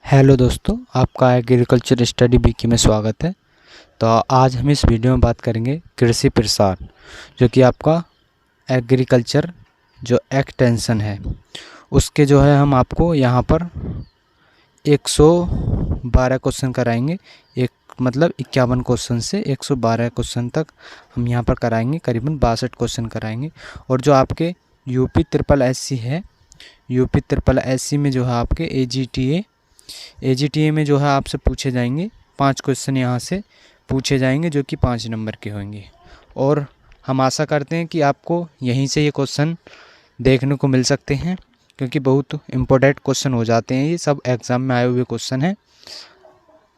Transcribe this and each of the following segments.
Hello दोस्तों, आपका agriculture study Vicky में स्वागत है। तो आज हम इस वीडियो में बात करेंगे कृषि प्रसार, जो कि आपका एग्रीकल्चर जो एक्सटेंशन है उसके जो है हम आपको यहाँ पर 112 क्वेश्चन कराएंगे। एक मतलब 51 क्वेश्चन से 112 क्वेश्चन तक हम यहाँ पर कराएंगे, करीबन 62 क्वेश्चन कराएंगे। और जो आपके यूपी ट्रिपल एससी है, यूपी ट्रिपल एससी में जो है आपके एजीटीए में जो है आपसे पूछे जाएंगे 5 क्वेश्चन यहाँ से पूछे जाएंगे, जो कि 5 नंबर के होंगे। और हम आशा करते हैं कि आपको यहीं से ये क्वेश्चन देखने को मिल सकते हैं, क्योंकि बहुत इम्पोर्टेंट क्वेश्चन हो जाते हैं, ये सब एग्ज़ाम में आए हुए क्वेश्चन हैं।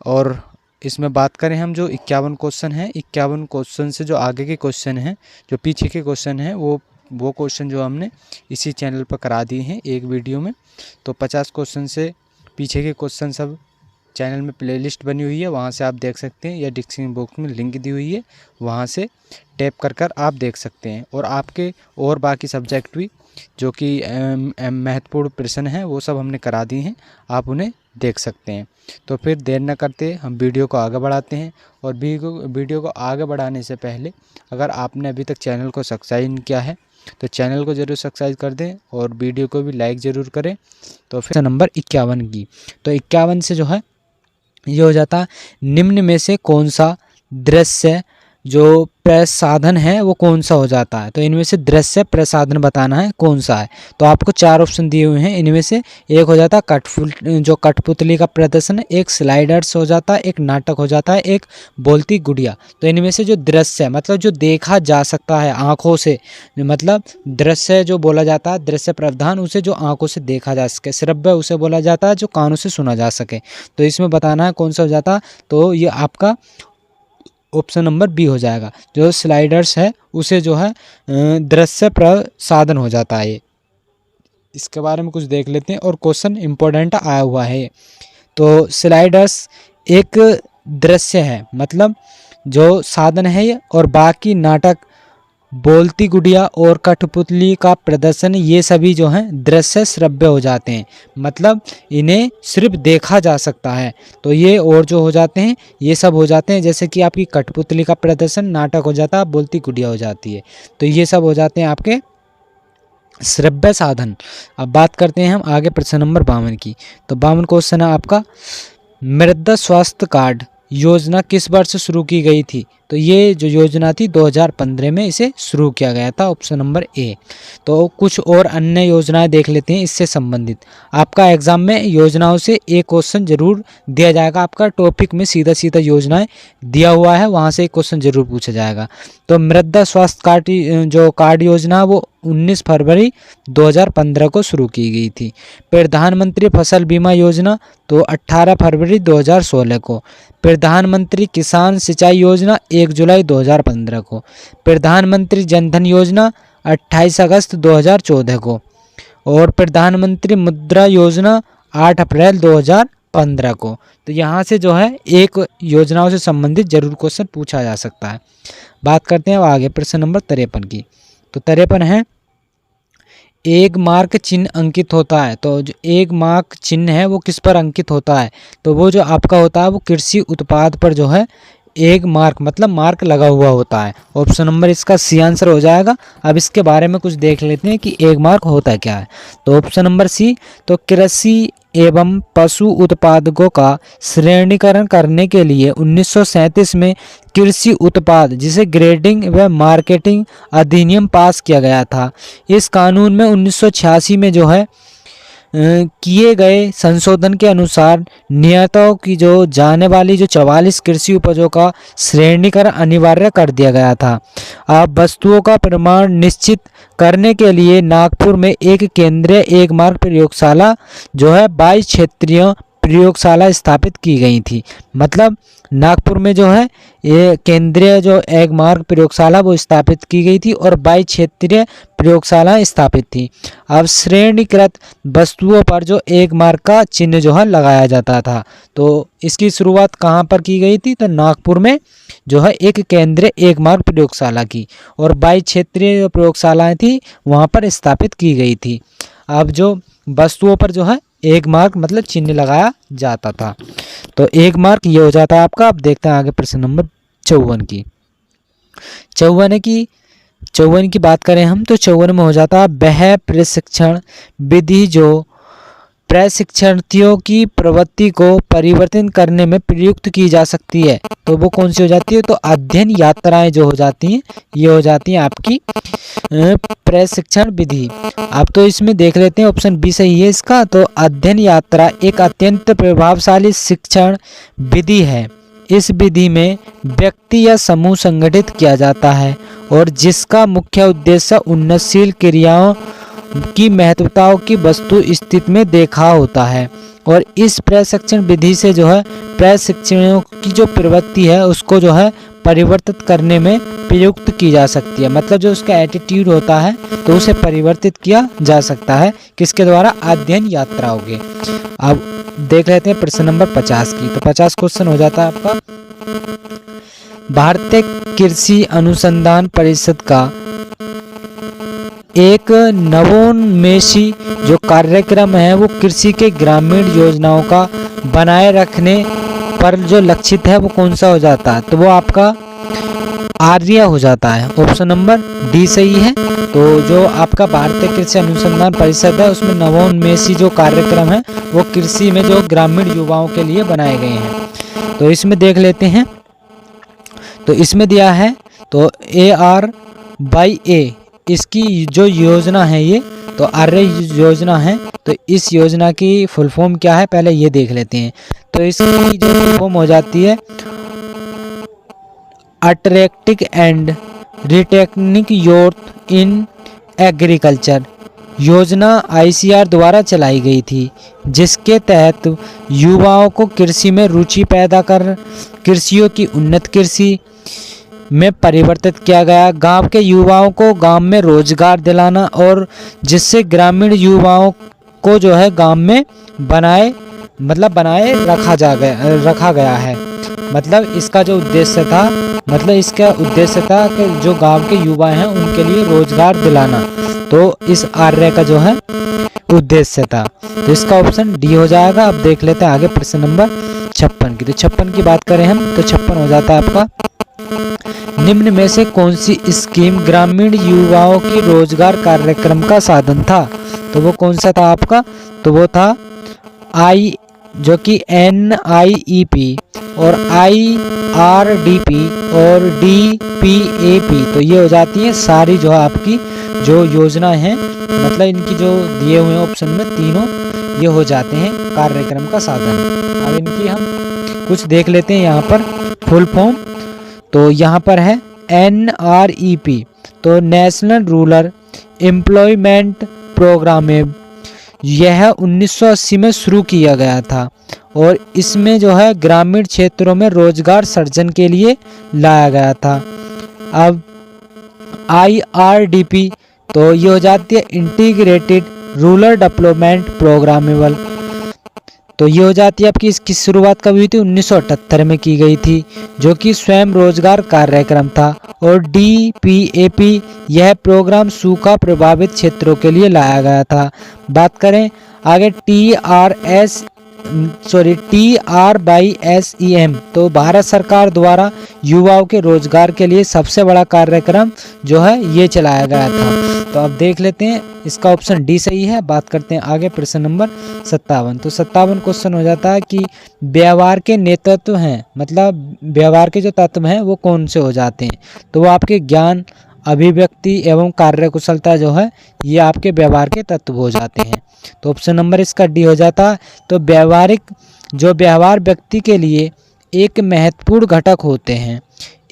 और इसमें बात करें हम जो 51 क्वेश्चन हैं, 51 क्वेश्चन से जो आगे के क्वेश्चन हैं, जो पीछे के क्वेश्चन हैं, वो क्वेश्चन जो हमने इसी चैनल पर करा दिए हैं एक वीडियो में। तो 50 क्वेश्चन से पीछे के क्वेश्चन सब चैनल में प्लेलिस्ट बनी हुई है, वहाँ से आप देख सकते हैं, या डिस्क्रिप्शन बॉक्स में लिंक दी हुई है, वहाँ से टैप कर आप देख सकते हैं। और आपके और बाकी सब्जेक्ट भी जो कि महत्वपूर्ण प्रश्न हैं वो सब हमने करा दिए हैं, आप उन्हें देख सकते हैं। तो फिर देर न करते हम वीडियो को आगे बढ़ाते हैं। और वीडियो को आगे बढ़ाने से पहले अगर आपने अभी तक चैनल को सब्सक्राइब नहीं किया है तो चैनल को ज़रूर सब्सक्राइब कर दें और वीडियो को भी लाइक ज़रूर करें। तो फिर नंबर 51 की, तो 51 से जो है ये हो जाता है, निम्न में से कौन सा दृश्य जो प्रसाधन है वो कौन सा हो जाता है। तो इनमें से दृश्य प्रसाधन बताना है कौन सा है। तो आपको 4 ऑप्शन दिए हुए हैं, इनमें से एक हो जाता है जो कठपुतली का प्रदर्शन है, एक स्लाइडर्स हो जाता है, एक नाटक हो जाता है, एक बोलती गुड़िया। तो इनमें से जो दृश्य मतलब जो देखा जा सकता है आँखों से, मतलब दृश्य जो बोला जाता है, दृश्य प्रावधान उसे जो आँखों से देखा जा सके, श्रव्य उसे बोला जाता है जो कानों से सुना जा सके। तो इसमें बताना है कौन सा हो जाता है। तो ये आपका ऑप्शन नंबर बी हो जाएगा, जो स्लाइडर्स है उसे जो है दृश्य प्रसाधन हो जाता है। इसके बारे में कुछ देख लेते हैं और क्वेश्चन इम्पोर्टेंट आया हुआ है। तो स्लाइडर्स एक दृश्य है, मतलब जो साधन है ये, और बाकी नाटक, बोलती गुड़िया और कठपुतली का प्रदर्शन, ये सभी जो हैं दृश्य श्रव्य हो जाते हैं, मतलब इन्हें सिर्फ देखा जा सकता है। तो ये और जो हो जाते हैं ये सब हो जाते हैं, जैसे कि आपकी कठपुतली का प्रदर्शन, नाटक हो जाता है, बोलती गुड़िया हो जाती है। तो ये सब हो जाते हैं आपके श्रव्य साधन। अब बात करते हैं हम आगे प्रश्न नंबर 52 की। तो 52 क्वेश्चन है आपका, मृदा स्वास्थ्य कार्ड योजना किस वर्ष शुरू की गई थी। तो ये जो योजना थी 2015 में इसे शुरू किया गया था, ऑप्शन नंबर ए। तो कुछ और अन्य योजनाएं देख लेते हैं इससे संबंधित। आपका एग्जाम में योजनाओं से एक क्वेश्चन जरूर दिया जाएगा, आपका टॉपिक में सीधा सीधा योजनाएं दिया हुआ है, वहाँ से एक क्वेश्चन जरूर पूछा जाएगा। तो मृदा स्वास्थ्य कार्ड जो कार्ड योजना वो 19 फरवरी 2015 को शुरू की गई थी। प्रधानमंत्री फसल बीमा योजना तो 18 फरवरी 2016 को। प्रधानमंत्री किसान सिंचाई योजना 1 जुलाई 2015 को। प्रधानमंत्री जनधन योजना 28 अगस्त 2014 को। और प्रधानमंत्री मुद्रा योजना 8 अप्रैल 2015 को। तो यहाँ से जो है एक योजनाओं से संबंधित जरूर क्वेश्चन पूछा जा सकता है। बात करते हैं अब आगे प्रश्न नंबर 53 की। तो 53 है, एक मार्क चिन्ह अंकित होता है। तो जो एक मार्क चिन्ह है वो किस पर अंकित होता है। तो वो जो आपका होता है वो कृषि उत्पाद पर जो है एक मार्क मतलब मार्क लगा हुआ होता है। ऑप्शन नंबर इसका सी आंसर हो जाएगा। अब इसके बारे में कुछ देख लेते हैं कि एक मार्क होता क्या है। तो ऑप्शन नंबर सी, तो कृषि एवं पशु उत्पादकों का श्रेणीकरण करने के लिए 1937 में कृषि उत्पाद जिसे ग्रेडिंग व मार्केटिंग अधिनियम पास किया गया था। इस कानून में 1986 में जो है किए गए संशोधन के अनुसार नियतों की जो जाने वाली जो 44 कृषि उपजों का श्रेणीकरण अनिवार्य कर दिया गया था। अब वस्तुओं का प्रमाण निश्चित करने के लिए नागपुर में एक केंद्रीय एक मार्क प्रयोगशाला जो है 22 क्षेत्रीय प्रयोगशाला स्थापित की गई थी। मतलब नागपुर में जो है ये केंद्रीय जो एक मार्क प्रयोगशाला वो स्थापित की गई थी और 22 क्षेत्रीय प्रयोगशालाएं स्थापित थी। अब श्रेणीकृत वस्तुओं पर जो एक मार्क का चिन्ह जो है लगाया जाता था। तो इसकी शुरुआत कहाँ पर की गई थी। तो नागपुर में जो है एक केंद्रीय एक मार्क प्रयोगशाला की, और 22 क्षेत्रीय प्रयोगशालाएं थी वहाँ पर स्थापित की गई थी। अब जो वस्तुओं पर जो है 1 मार्क मतलब चिन्ह लगाया जाता था। तो 1 मार्क ये हो जाता है आपका। अब देखते हैं आगे प्रश्न नंबर 54 की। 54 की बात करें हम तो 54 में हो जाता है वह प्रशिक्षण विधि जो प्रशिक्षणार्थियों की प्रवृत्ति को परिवर्तन करने में प्रयुक्त की जा सकती है। तो वो कौन सी हो जाती है? तो अध्ययन यात्राएं जो हो जाती हैं ये हो जाती हैं आपकी प्रशिक्षण विधि। अब तो इसमें देख लेते हैं ऑप्शन बी सही है इसका। तो अध्ययन यात्रा एक अत्यंत प्रभावशाली शिक्षण विधि है। इस विधि में व्यक्ति या समूह संगठित किया जाता है और जिसका मुख्य उद्देश्य उन्नतशील क्रियाओं की महत्वताओं की वस्तु स्थिति में देखा होता है। और इस प्रशिक्षण विधि से जो है प्रशिक्षणों की जो प्रवृत्ति है उसको जो है परिवर्तित करने में प्रयुक्त की जा सकती है। मतलब जो उसका एटीट्यूड होता है तो उसे परिवर्तित किया जा सकता है किसके द्वारा? अध्ययन यात्राओं के। अब देख लेते हैं प्रश्न नंबर 50 की। तो 50 क्वेश्चन हो जाता है आपका भारतीय कृषि अनुसंधान परिषद का एक नवोन्मेषी जो कार्यक्रम है वो कृषि के ग्रामीण योजनाओं का बनाए रखने पर जो लक्षित है वो कौन सा हो जाता है? तो वो आपका आर्या हो जाता है। ऑप्शन नंबर डी सही है। तो जो आपका भारतीय कृषि अनुसंधान परिषद है उसमें नवोन्मेषी जो कार्यक्रम है वो कृषि में जो ग्रामीण युवाओं के लिए बनाए गए हैं। तो इसमें देख लेते हैं। तो इसमें दिया है तो ARYA इसकी जो योजना है ये तो आर्य योजना है। तो इस योजना की फुल फॉर्म क्या है पहले ये देख लेते हैं। तो इसकी जो फुल फॉर्म हो जाती है attractive and retaining youth in agriculture योजना ICR द्वारा चलाई गई थी, जिसके तहत युवाओं को कृषि में रुचि पैदा कर कृषियों की उन्नत कृषि में परिवर्तित किया गया। गांव के युवाओं को गांव में रोजगार दिलाना और जिससे ग्रामीण युवाओं को जो है गांव में बनाए रखा गया है। मतलब इसका जो उद्देश्य था कि जो गांव के युवा हैं उनके लिए रोजगार दिलाना। तो इस आर्य का जो है उद्देश्य था। तो इसका ऑप्शन डी हो जाएगा। अब देख लेते हैं आगे प्रश्न नंबर 56 की। तो 56 की बात करें हम तो 56 हो जाता है आपका निम्न में से कौन सी स्कीम ग्रामीण युवाओं की रोजगार कार्यक्रम का साधन था? तो वो कौन सा था आपका? तो वो था जो कि NIEP और IRDP और DPAP। तो ये हो जाती है सारी जो है आपकी जो योजना है। मतलब इनकी जो दिए हुए ऑप्शन में तीनों ये हो जाते हैं कार्यक्रम का साधन। अब इनकी हम कुछ देख लेते हैं यहाँ पर फुल फॉर्म। तो यहाँ पर है NREP तो नेशनल रूरल एम्प्लॉयमेंट प्रोग्राम। यह 1980 में शुरू किया गया था और इसमें जो है ग्रामीण क्षेत्रों में रोजगार सृजन के लिए लाया गया था। अब IRDP तो ये हो जाती है इंटीग्रेटेड रूरल डेवलपमेंट प्रोग्रामेबल। तो ये हो जाती है आपकी। इसकी शुरुआत कब हुई थी? 1978 में की गई थी, जो कि स्वयं रोजगार कार्यक्रम था। और DPAP यह प्रोग्राम सूखा प्रभावित क्षेत्रों के लिए लाया गया था। बात करें आगे TRYSEM तो भारत सरकार द्वारा युवाओं के रोजगार के लिए सबसे बड़ा कार्यक्रम जो है ये चलाया गया था। तो अब देख लेते हैं इसका ऑप्शन डी सही है। बात करते हैं आगे प्रश्न नंबर 57। तो 57 क्वेश्चन हो जाता है कि व्यवहार के नेतृत्व हैं, मतलब व्यवहार के जो तत्व हैं वो कौन से हो जाते हैं? तो वो आपके ज्ञान, अभिव्यक्ति एवं कार्यकुशलता जो है ये आपके व्यवहार के तत्व हो जाते हैं। तो ऑप्शन नंबर इसका डी हो जाता है। तो व्यवहार व्यक्ति के लिए एक महत्वपूर्ण घटक होते हैं।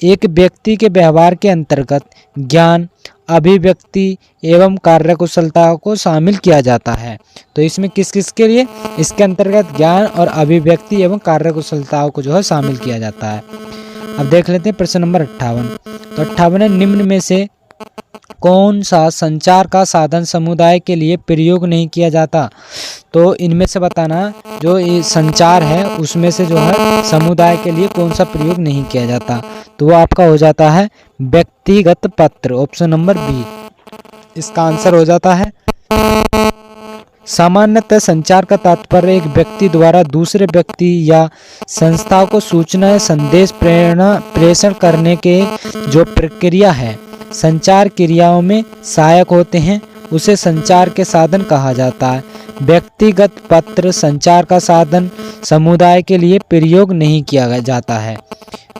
एक व्यक्ति के व्यवहार के अंतर्गत ज्ञान, अभिव्यक्ति एवं कार्यकुशलता को शामिल किया जाता है। तो इसमें किस किस के लिए? इसके अंतर्गत ज्ञान और अभिव्यक्ति एवं कार्यकुशलताओं को जो है शामिल किया जाता है। अब देख लेते हैं प्रश्न नंबर 58। तो 58 निम्न में से कौन सा संचार का साधन समुदाय के लिए प्रयोग नहीं किया जाता? तो इनमें से बताना जो ये संचार है उसमें से जो है समुदाय के लिए कौन सा प्रयोग नहीं किया जाता? तो वो आपका हो जाता है व्यक्तिगत पत्र। ऑप्शन नंबर बी इसका आंसर हो जाता है सामान्यतः संचार का तात्पर्य एक व्यक्ति द्वारा दूसरे व्यक्ति या संस्था को सूचना या संदेश प्रेषण करने के जो प्रक्रिया है, संचार क्रियाओं में सहायक होते हैं, उसे संचार के साधन कहा जाता है। व्यक्तिगत पत्र संचार का साधन समुदाय के लिए प्रयोग नहीं किया जाता है।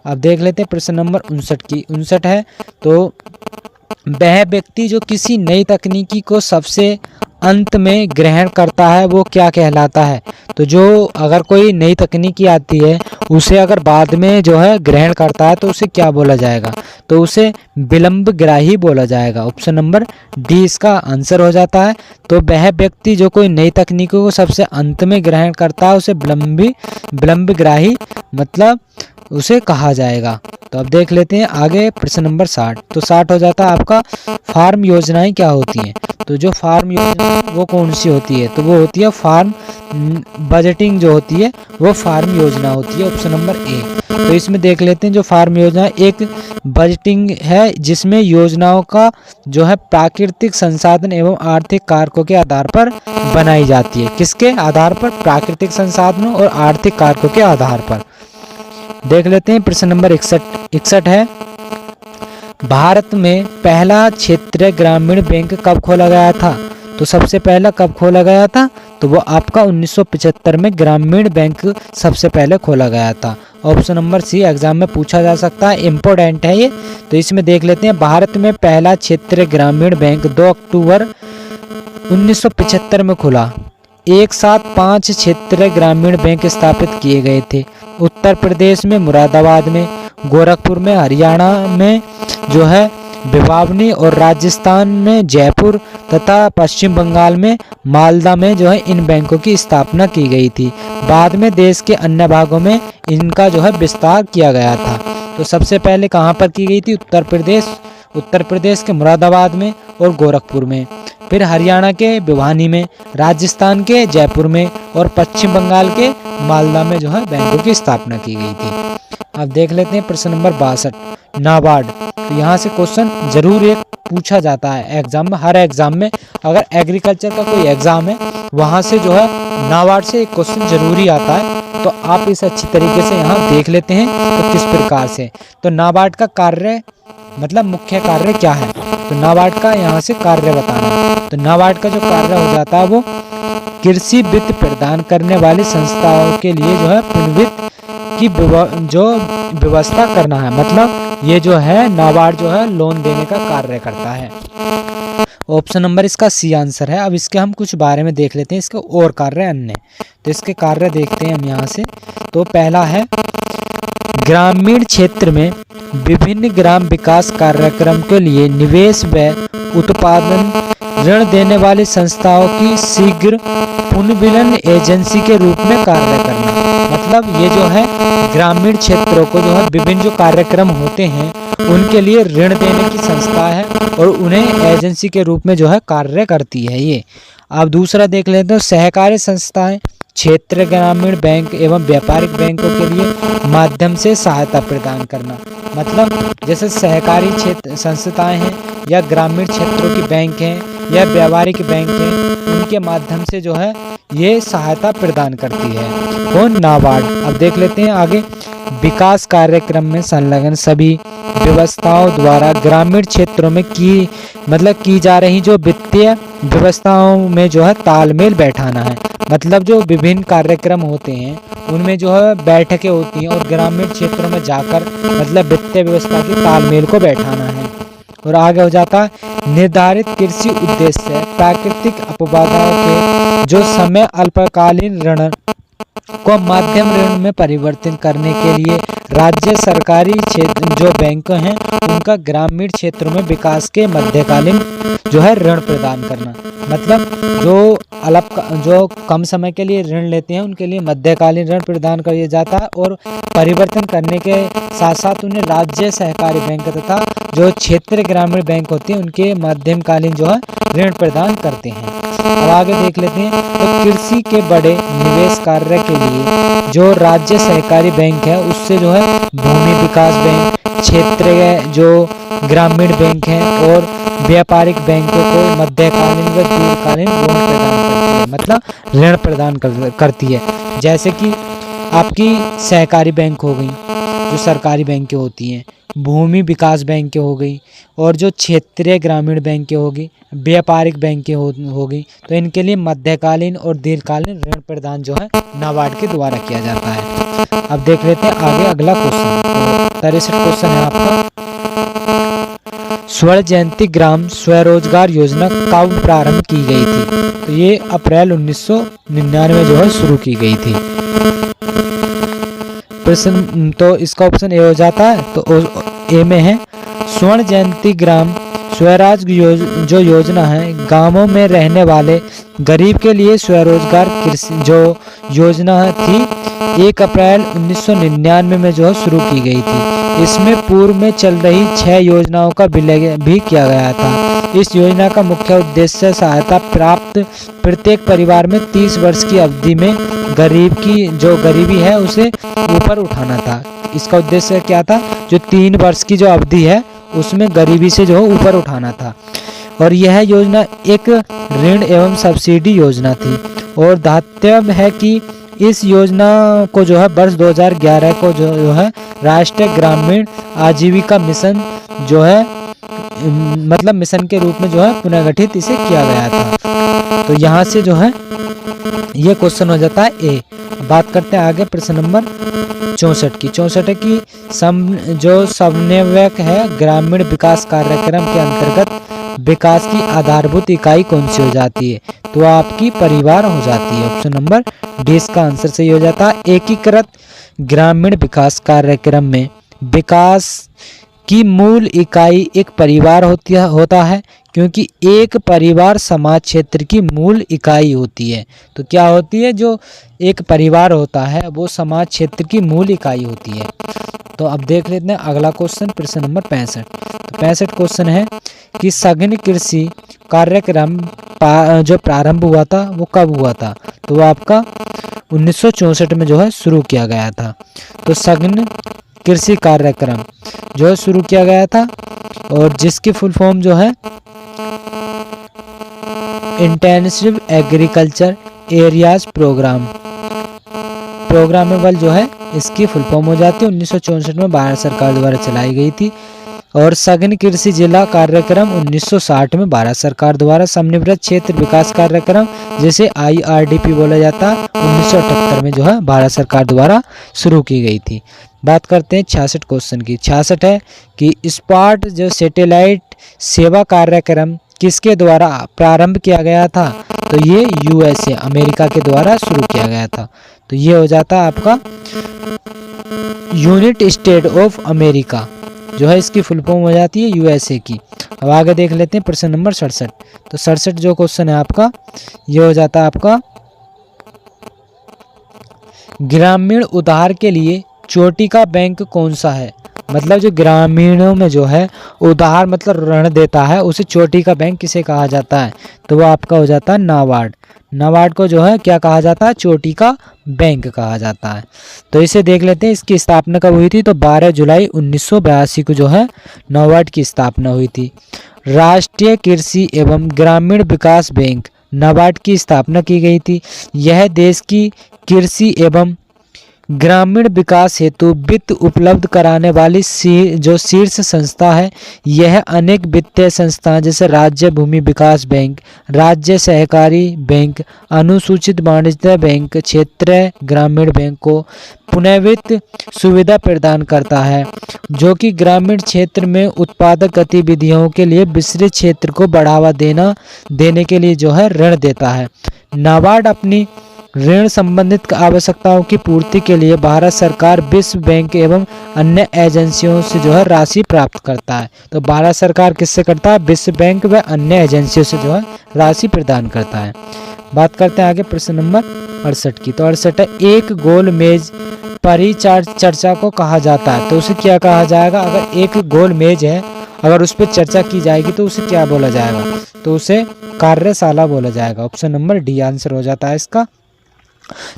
अब देख लेते हैं प्रश्न नंबर 59 है। तो वह व्यक्ति जो किसी नई तकनीकी को सबसे अंत में ग्रहण करता है वो क्या कहलाता है? तो जो अगर कोई नई तकनीकी आती है उसे अगर बाद में जो है ग्रहण करता है तो उसे क्या बोला जाएगा? तो उसे विलंबग्राही बोला जाएगा। ऑप्शन नंबर डी इसका आंसर हो जाता है। तो वह व्यक्ति जो कोई नई तकनीकों को सबसे अंत में ग्रहण करता है उसे विलंबग्राही मतलब उसे कहा जाएगा। तो अब देख लेते हैं आगे प्रश्न नंबर 60। तो 60 हो जाता है आपका फार्म योजनाएं क्या होती हैं? तो जो फार्म योजना वो कौन सी होती है? तो वो होती है फार्म बजटिंग जो होती है वो फार्म योजना होती है। Option number A. तो इसमें देख लेते हैं जो फार्म योजना एक बजटिंग है जिसमें योजनाओं का जो है प्राकृतिक संसाधन एवं आर्थिक कारकों के आधार पर बनाई जाती है। किसके आधार पर? प्राकृतिक संसाधनों और आर्थिक कारकों के आधार पर। देख लेते हैं प्रश्न नंबर 61 है। भारत में पहला क्षेत्रीय ग्रामीण बैंक कब खोला गया था? तो सबसे पहला कब खोला गया था? तो वो आपका 1975 में ग्रामीण बैंक सबसे पहले खोला गया था। ऑप्शन नंबर सी एग्जाम में पूछा जा सकता है, इम्पोर्टेंट है ये। तो इसमें देख लेते हैं भारत में पहला क्षेत्रीय ग्रामीण बैंक 2 अक्टूबर 1975 में खुला। एक साथ 5 क्षेत्रीय ग्रामीण बैंक स्थापित किए गए थे। उत्तर प्रदेश में मुरादाबाद में, गोरखपुर में, हरियाणा में जो है भिवानी और राजस्थान में जयपुर तथा पश्चिम बंगाल में मालदा में जो है इन बैंकों की स्थापना की गई थी। बाद में देश के अन्य भागों में इनका जो है विस्तार किया गया था। तो सबसे पहले कहाँ पर की गई थी? उत्तर प्रदेश के मुरादाबाद में और गोरखपुर में, फिर हरियाणा के भिवानी में, राजस्थान के जयपुर में और पश्चिम बंगाल के मालदा में जो है बैंकों की स्थापना की गई थी। अब देख लेते हैं प्रश्न नंबर 62 नाबार्ड। तो यहाँ से क्वेश्चन जरूर एक पूछा जाता है एग्जाम में, हर एग्जाम में। अगर एग्रीकल्चर का कोई एग्जाम है वहाँ से जो है नाबार्ड से एक क्वेश्चन जरूरी आता है। तो आप इसे अच्छी तरीके से यहाँ देख लेते हैं तो किस प्रकार से। तो नाबार्ड का कार्य मतलब मुख्य कार्य क्या है? तो नाबार्ड का यहाँ से कार्य बताना। तो नाबार्ड का जो कार्य हो जाता है वो कृषि वित्त प्रदान करने वाली संस्थाओं के लिए जो है पुनर्वित्त की जो व्यवस्था करना है। मतलब ये जो है नाबार्ड जो है लोन देने का कार्य करता है। ऑप्शन नंबर इसका सी आंसर है। अब इसके हम कुछ बारे में देख लेते हैं, इसके और कार्य अन्य। तो इसके कार्य देखते हैं हम यहाँ से। तो पहला है ग्रामीण क्षेत्र में विभिन्न ग्राम विकास कार्यक्रम के लिए निवेश व उत्पादन ऋण देने वाली संस्थाओं की शीघ्र पुनर्विलीन एजेंसी के रूप में कार्य करना। मतलब ये जो है ग्रामीण क्षेत्रों को जो है विभिन्न जो कार्यक्रम होते हैं उनके लिए ऋण देने की संस्था है और उन्हें एजेंसी के रूप में जो है कार्य करती है ये। अब दूसरा देख लेते हैं सहकारी संस्थाएं क्षेत्र ग्रामीण बैंक एवं व्यापारिक बैंकों के लिए माध्यम से सहायता प्रदान करना। मतलब जैसे सहकारी क्षेत्र संस्थाएं हैं या ग्रामीण क्षेत्रों की बैंक हैं या व्यापारिक बैंक हैं, उनके माध्यम से जो है ये सहायता प्रदान करती है। कौन? नाबार्ड। अब देख लेते हैं आगे। विकास कार्यक्रम में संलग्न सभी व्यवस्थाओं द्वारा ग्रामीण क्षेत्रों में की जा रही जो वित्तीय व्यवस्थाओं में जो है तालमेल बैठाना है। मतलब जो विभिन्न कार्यक्रम होते हैं उनमें जो है बैठकें होती हैं और ग्रामीण क्षेत्रों में जाकर मतलब वित्तीय व्यवस्था की तालमेल को बैठाना है। और आगे हो जाता है निर्धारित कृषि उद्देश्य प्राकृतिक आपदाओं के जो समय अल्पकालीन ऋण को माध्यम ऋण में परिवर्तित करने के लिए राज्य सरकारी क्षेत्र जो बैंक हैं उनका ग्रामीण क्षेत्रों में विकास के मध्यकालीन जो है ऋण प्रदान करना। मतलब जो कम समय के लिए ऋण लेते हैं उनके लिए मध्यकालीन ऋण प्रदान किया जाता है और परिवर्तन करने के साथ साथ उन्हें राज्य सहकारी बैंक तथा जो क्षेत्र ग्रामीण बैंक होते हैं उनके मध्यमकालीन जो है ऋण प्रदान करते हैं। अब आगे देख लेते हैं। तो कृषि के बड़े निवेश कार्य के लिए जो राज्य सहकारी बैंक है उससे जो है भूमि विकास बैंक, क्षेत्रीय जो ग्रामीण बैंक हैं और व्यापारिक बैंकों को मध्यकालीन व दीर्घकालीन लोन प्रदान करती है, मतलब ऋण प्रदान करती है। जैसे कि आपकी सहकारी बैंक हो गई, जो सरकारी बैंकें होती हैं, भूमि विकास बैंकें हो गई, और जो क्षेत्रीय ग्रामीण बैंकें होगी, व्यापारिक बैंकें हो गई, तो इनके लिए मध्यकालीन और दीर्घकालीन ऋण प्रदान जो है नाबार्ड के द्वारा किया जाता है। अब देख लेते हैं आगे अगला क्वेश्चन। 63 क्वेश्चन है आपका, स्वर्ण जयंती ग्राम स्वरोजगार योजना कब प्रारंभ की गई थी? तो ये अप्रैल 1999 जो है शुरू की गई थी। प्रश्न तो इसका ऑप्शन ए हो जाता है, तो ए में है स्वर्ण जयंती ग्राम स्वराज जो योजना है गांवों में रहने वाले गरीब के लिए स्वरोजगार कृषि जो योजना थी 1 अप्रैल 1999 में जो है शुरू की गई थी। इसमें पूर्व में चल रही 6 योजनाओं का विलय भी किया गया था। इस योजना का मुख्य उद्देश्य सहायता प्राप्त प्रत्येक परिवार में 30 वर्ष की अवधि में गरीब की जो गरीबी है उसे ऊपर उठाना था। इसका उद्देश्य क्या था? जो 3 वर्ष की जो अवधि है उसमें गरीबी से जो है ऊपर उठाना था। और यह योजना एक ऋण एवं सब्सिडी योजना थी और दायित्व है कि इस योजना को जो है वर्ष 2011 को जो है राष्ट्रीय ग्रामीण आजीविका मिशन जो है मतलब मिशन के रूप में जो है पुनर्गठित इसे किया गया था। तो यहाँ से जो है ये क्वेश्चन हो जाता है ए। बात करते हैं आगे प्रश्न नंबर 64 की। 64 की जो समन्वयक है ग्रामीण विकास कार्यक्रम के अंतर्गत विकास की आधारभूत इकाई कौन सी हो जाती है? तो आपकी परिवार हो जाती है। ऑप्शन नंबर डी इसका आंसर सही हो जाता है। एकीकृत ग्रामीण विकास कार्यक्रम में विकास की मूल इकाई एक परिवार होता है, क्योंकि एक परिवार समाज क्षेत्र की मूल इकाई होती है। तो क्या होती है? जो एक परिवार होता है वो समाज क्षेत्र की मूल इकाई होती है। तो अब देख लेते हैं अगला क्वेश्चन, प्रश्न नंबर 65। तो 65 क्वेश्चन है कि सघन कृषि कार्यक्रम जो प्रारंभ हुआ था वो कब हुआ था? तो वो आपका 1964 में जो है शुरू किया गया था। तो सघन कृषि कार्यक्रम जो है शुरू किया गया था और जिसकी फुल फॉर्म जो है इंटेंसिव एग्रीकल्चर एरियाज प्रोग्रामेबल जो है इसकी फुल फॉर्म हो जाती है। 1964 में भारत सरकार द्वारा चलाई गई थी। और सघन कृषि जिला कार्यक्रम 1960 में भारत सरकार द्वारा समन्वित क्षेत्र विकास कार्यक्रम जिसे IRDP बोला जाता है 1978 में जो है भारत सरकार द्वारा शुरू की गई थी। बात करते हैं 66 क्वेश्चन की। 66 है कि स्पार्ट जो सैटेलाइट सेवा कार्यक्रम किसके द्वारा प्रारंभ किया गया था? तो ये USA अमेरिका के द्वारा शुरू किया गया था। तो ये हो जाता है आपका यूनाइटेड स्टेट ऑफ अमेरिका जो है इसकी फुल फॉर्म हो जाती है USA की। अब आगे देख लेते हैं प्रश्न नंबर 67। तो 67 जो क्वेश्चन है आपका ये हो जाता है आपका ग्रामीण उधार के लिए चोटी का बैंक कौन सा है? मतलब जो ग्रामीणों में जो है उधार मतलब ऋण देता है उसे चोटी का बैंक किसे कहा जाता है? तो वो आपका हो जाता है नाबार्ड। नाबार्ड को जो है क्या कहा जाता है? चोटी का बैंक कहा जाता है। तो इसे देख लेते हैं इसकी स्थापना कब हुई थी? तो 12 जुलाई 1982 को जो है नाबार्ड की स्थापना हुई थी। राष्ट्रीय कृषि एवं ग्रामीण विकास बैंक नाबार्ड की स्थापना की गई थी। यह देश की कृषि एवं ग्रामीण विकास हेतु वित्त उपलब्ध कराने वाली जो शीर्ष संस्था है। यह अनेक वित्तीय संस्थाएं जैसे राज्य भूमि विकास बैंक, राज्य सहकारी बैंक, अनुसूचित वाणिज्य बैंक, क्षेत्रीय ग्रामीण बैंक को पुनर्वित्त सुविधा प्रदान करता है, जो कि ग्रामीण क्षेत्र में उत्पादक गतिविधियों के लिए विस्तृत क्षेत्र को बढ़ावा देने के लिए जो है ऋण देता है। नाबार्ड अपनी ऋण संबंधित आवश्यकताओं की पूर्ति के लिए भारत सरकार, विश्व बैंक एवं अन्य एजेंसियों से जो है राशि प्राप्त करता है। तो भारत सरकार किससे करता है? विश्व बैंक व अन्य एजेंसियों से जो है राशि प्रदान करता है। बात करते हैं आगे प्रश्न नंबर 68 की। तो 68 है एक गोल मेज परिचर्चा को कहा जाता है। तो उसे क्या कहा जाएगा? अगर एक गोल मेज है अगर उस पर चर्चा की जाएगी तो उसे क्या बोला जाएगा? तो उसे कार्यशाला बोला जाएगा। ऑप्शन नंबर डी आंसर हो जाता है इसका।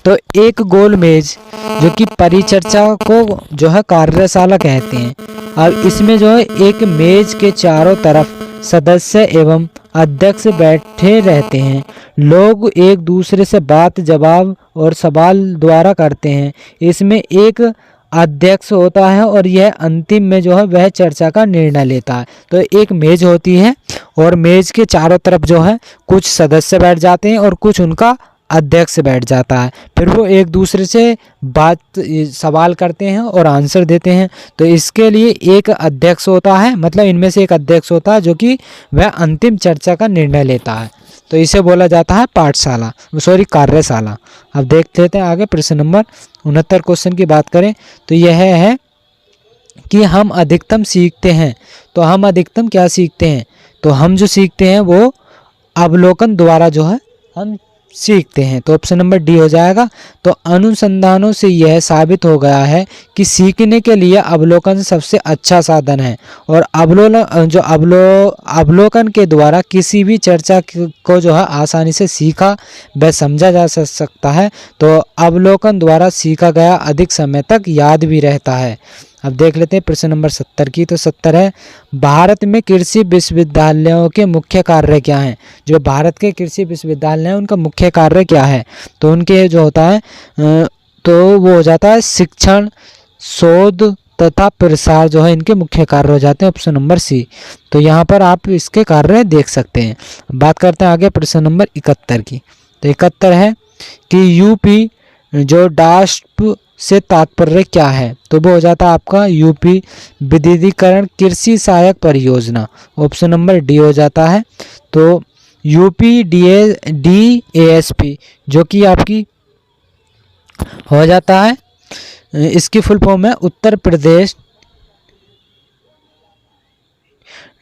तो एक गोल मेज जो कि परिचर्चा को जो है कार्यशाला कहते हैं। अब इसमें जो है एक मेज के चारों तरफ सदस्य एवं अध्यक्ष बैठे रहते हैं। लोग एक दूसरे से बात जवाब और सवाल द्वारा करते हैं। इसमें एक अध्यक्ष होता है और यह अंतिम में जो है वह चर्चा का निर्णय लेता है। तो एक मेज होती है और मेज के चारों तरफ जो है कुछ सदस्य बैठ जाते हैं और कुछ उनका अध्यक्ष बैठ जाता है। फिर वो एक दूसरे से सवाल करते हैं और आंसर देते हैं। तो इसके लिए एक अध्यक्ष होता है, मतलब इनमें से एक अध्यक्ष होता है जो कि वह अंतिम चर्चा का निर्णय लेता है। तो इसे बोला जाता है पाठशाला, सॉरी कार्यशाला। अब देख लेते हैं आगे प्रश्न नंबर 69 क्वेश्चन की बात करें तो यह है कि हम अधिकतम सीखते हैं। तो हम अधिकतम क्या सीखते हैं? तो हम जो सीखते हैं वो अवलोकन द्वारा जो है हम सीखते हैं। तो ऑप्शन नंबर डी हो जाएगा। तो अनुसंधानों से यह साबित हो गया है कि सीखने के लिए अवलोकन सबसे अच्छा साधन है और अवलोकन के द्वारा किसी भी चर्चा को जो है आसानी से सीखा व समझा जा सकता है। तो अवलोकन द्वारा सीखा गया अधिक समय तक याद भी रहता है। अब देख लेते हैं प्रश्न नंबर 70 की। तो 70 है, भारत में कृषि विश्वविद्यालयों के मुख्य कार्य क्या हैं? जो भारत के कृषि विश्वविद्यालय हैं उनका मुख्य कार्य क्या है? तो उनके जो होता है तो वो हो जाता है शिक्षण, शोध तथा प्रसार जो है इनके मुख्य कार्य हो जाते हैं। Option number C. तो यहाँ पर आप इसके कार्य देख सकते हैं। बात करते हैं आगे प्रश्न नंबर 71 की। तो 71 है कि यूपी जो डास्प से तात्पर्य क्या है? तो वो हो जाता है आपका यूपी विद्युतीकरण कृषि सहायक परियोजना। ऑप्शन नंबर डी हो जाता है। तो यूपी DASP जो कि आपकी हो जाता है, इसकी फुल फॉर्म है Uttar Pradesh